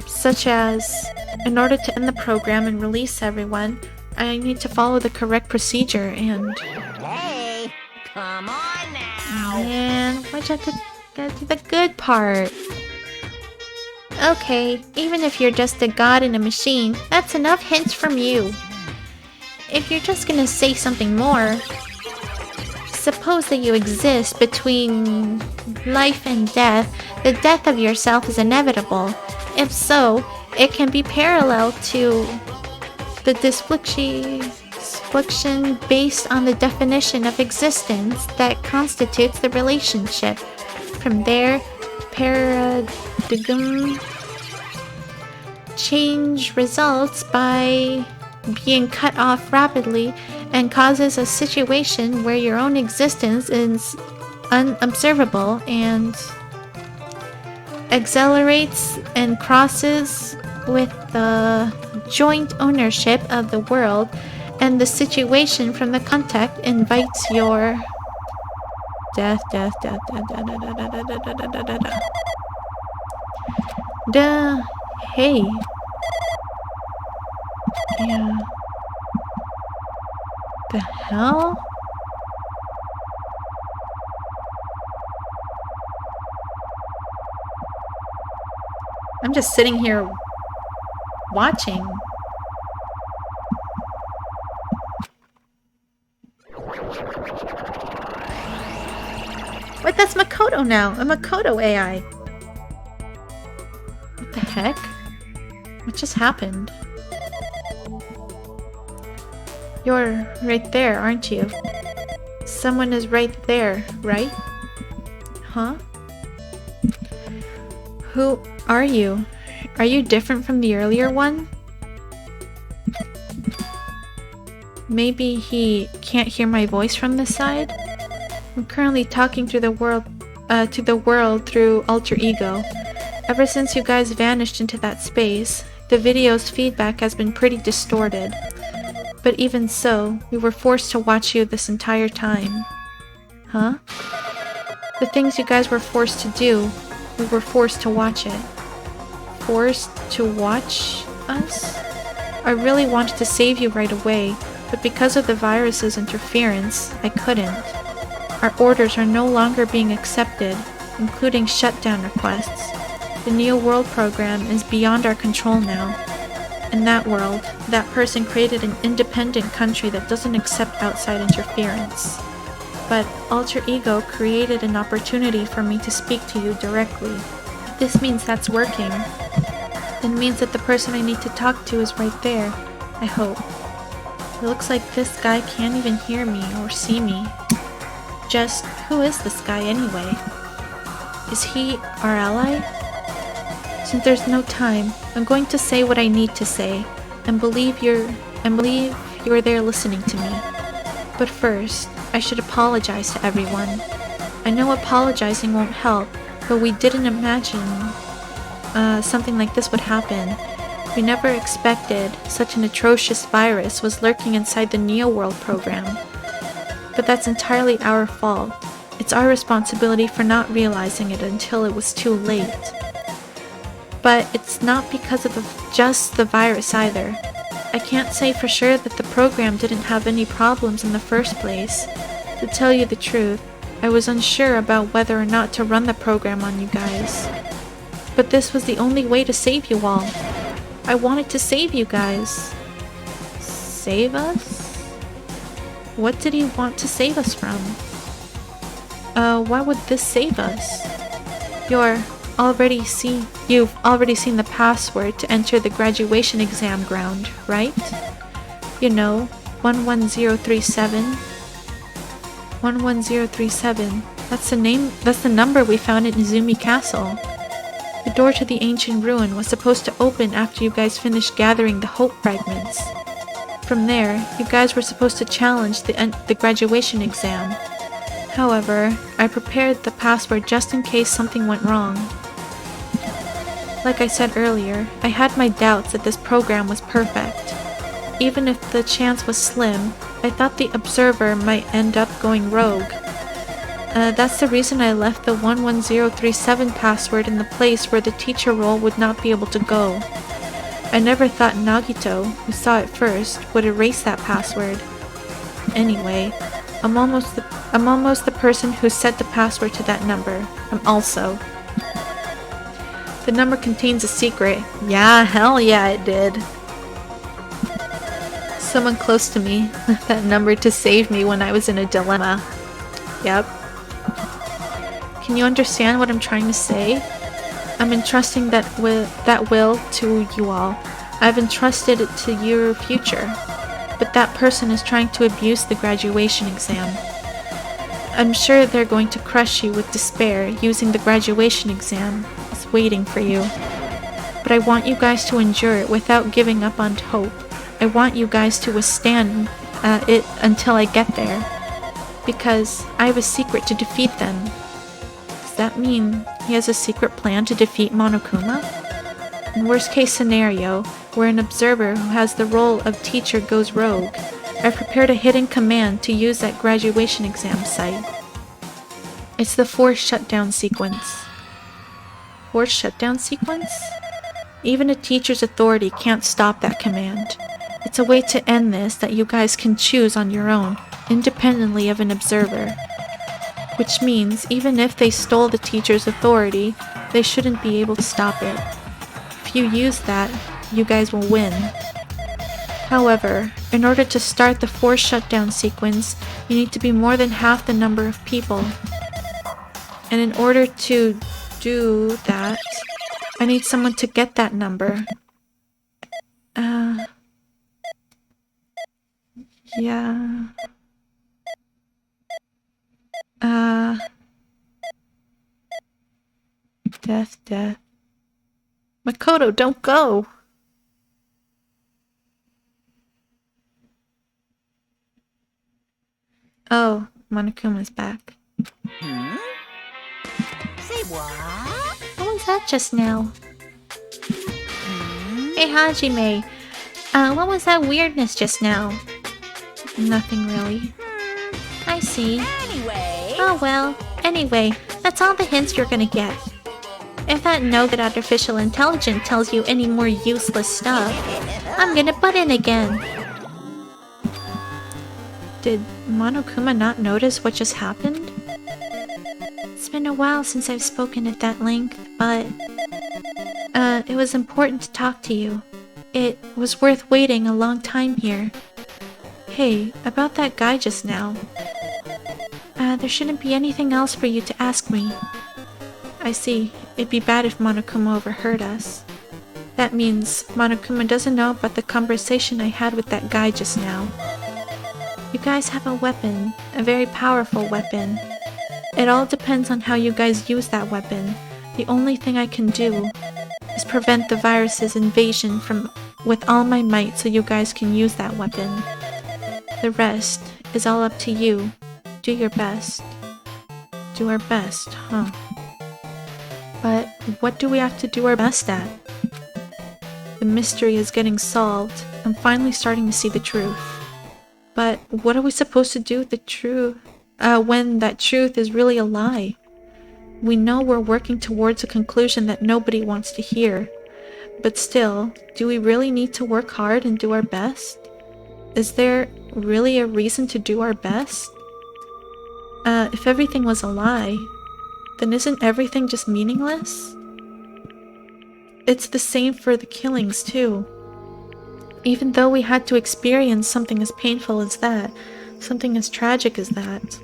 Such as, in order to end the program and release everyone, I need to follow the correct procedure and... Hey, come on now. Man, why'd you have to get to the good part? Okay, even if you're just a god in a machine, that's enough hints from you. If you're just gonna say something more, suppose that you exist between life and death. The death of yourself is inevitable. If so, it can be parallel to the affliction based on the definition of existence that constitutes the relationship. From there, paradigm change results by being cut off rapidly and causes a situation where your own existence is unobservable and accelerates and crosses with the joint ownership of the world, and the situation from the contact invites your death. Duh. Hey. Yeah. The hell? I'm just sitting here watching. Wait, that's Makoto now. A Makoto AI. What the heck? What just happened? You're right there, aren't you? Someone is right there, right? Huh? Who are you? Are you different from the earlier one? Maybe he can't hear my voice from this side? I'm currently talking through the world, to the world through alter ego. Ever since you guys vanished into that space, the video's feedback has been pretty distorted. But even so, we were forced to watch you this entire time. Huh? The things you guys were forced to do, we were forced to watch it. Forced to watch us? I really wanted to save you right away, but because of the virus's interference, I couldn't. Our orders are no longer being accepted, including shutdown requests. The Neo World program is beyond our control now. In that world, that person created an independent country that doesn't accept outside interference. But Alter Ego created an opportunity for me to speak to you directly. This means that's working. It means that the person I need to talk to is right there, I hope. It looks like this guy can't even hear me or see me. Just, who is this guy anyway? Is he our ally? Since there's no time, I'm going to say what I need to say, and believe you're there listening to me. But first, I should apologize to everyone. I know apologizing won't help, but we didn't imagine something like this would happen. We never expected such an atrocious virus was lurking inside the Neo World program. But that's entirely our fault. It's our responsibility for not realizing it until it was too late. But it's not because of just the virus either. I can't say for sure that the program didn't have any problems in the first place. To tell you the truth, I was unsure about whether or not to run the program on you guys. But this was the only way to save you all. I wanted to save you guys. Save us? What did he want to save us from? Why would this save us? You've already seen the password to enter the graduation exam ground, right? You know, 11037. 11037. That's the number we found in Izumi Castle. The door to the ancient ruin was supposed to open after you guys finished gathering the hope fragments. From there, you guys were supposed to challenge the graduation exam. However, I prepared the password just in case something went wrong. Like I said earlier, I had my doubts that this program was perfect. Even if the chance was slim, I thought the observer might end up going rogue. That's the reason I left the 11037 password in the place where the teacher role would not be able to go. I never thought Nagito, who saw it first, would erase that password. Anyway, I'm almost the person who set the password to that number. I'm also. The number contains a secret. Yeah, hell yeah it did. Someone close to me left that number to save me when I was in a dilemma. Yep. Can you understand what I'm trying to say? I'm entrusting that will to you all. I've entrusted it to your future. but that person is trying to abuse the graduation exam. I'm sure they're going to crush you with despair using the graduation exam. It's waiting for you. But I want you guys to endure it without giving up on hope. I want you guys to withstand it until I get there. Because I have a secret to defeat them. Does that mean he has a secret plan to defeat Monokuma? In worst case scenario, where an observer who has the role of teacher goes rogue, I've prepared a hidden command to use at graduation exam site. It's the forced shutdown sequence. Forced shutdown sequence? Even a teacher's authority can't stop that command. It's a way to end this that you guys can choose on your own, independently of an observer. Which means, even if they stole the teacher's authority, they shouldn't be able to stop it. If you use that, you guys will win. However, in order to start the forced shutdown sequence, you need to be more than half the number of people. And in order to do that, I need someone to get that number. Yeah. Death. Makoto, don't go! Oh, Monokuma's back. Hmm? Say what? What was that just now? Hey Hajime, what was that weirdness just now? Nothing really. I see. Anyway. Oh well, anyway, that's all the hints you're gonna get. If that no good artificial intelligence tells you any more useless stuff, I'm gonna butt in again. Did Monokuma not notice what just happened? It's been a while since I've spoken at that length, but it was important to talk to you. It was worth waiting a long time here. Hey, about that guy just now. There shouldn't be anything else for you to ask me. I see. It'd be bad if Monokuma overheard us. That means Monokuma doesn't know about the conversation I had with that guy just now. You guys have a weapon, A very powerful weapon. It all depends on how you guys use that weapon. The only thing I can do is prevent the virus's invasion with all my might so you guys can use that weapon. The rest is all up to you. Do your best. Do our best, huh? But what do we have to do our best at? The mystery is getting solved. I'm finally starting to see the truth. But what are we supposed to do with the truth when that truth is really a lie? We know we're working towards a conclusion that nobody wants to hear. But still, do we really need to work hard and do our best? Is there really a reason to do our best? If everything was a lie, then isn't everything just meaningless? It's the same for the killings too. Even though we had to experience something as painful as that, something as tragic as that,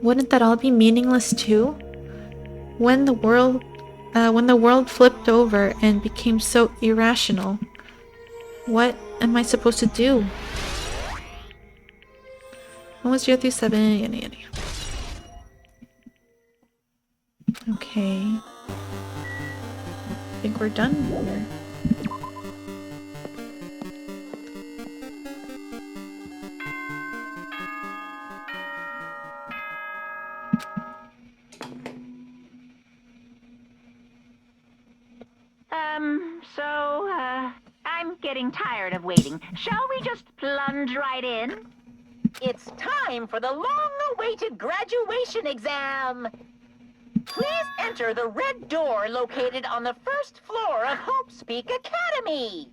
wouldn't that all be meaningless too? When the world flipped over and became so irrational, what am I supposed to do? 1-0-7, yada. Okay. I think we're done here. I'm getting tired of waiting. Shall we just plunge right in? It's time for the long-awaited graduation exam. Please enter the red door located on the first floor of Hope Speak Academy.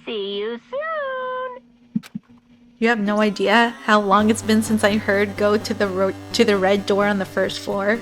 See you soon. You have no idea how long it's been since I heard go to the red door on the first floor.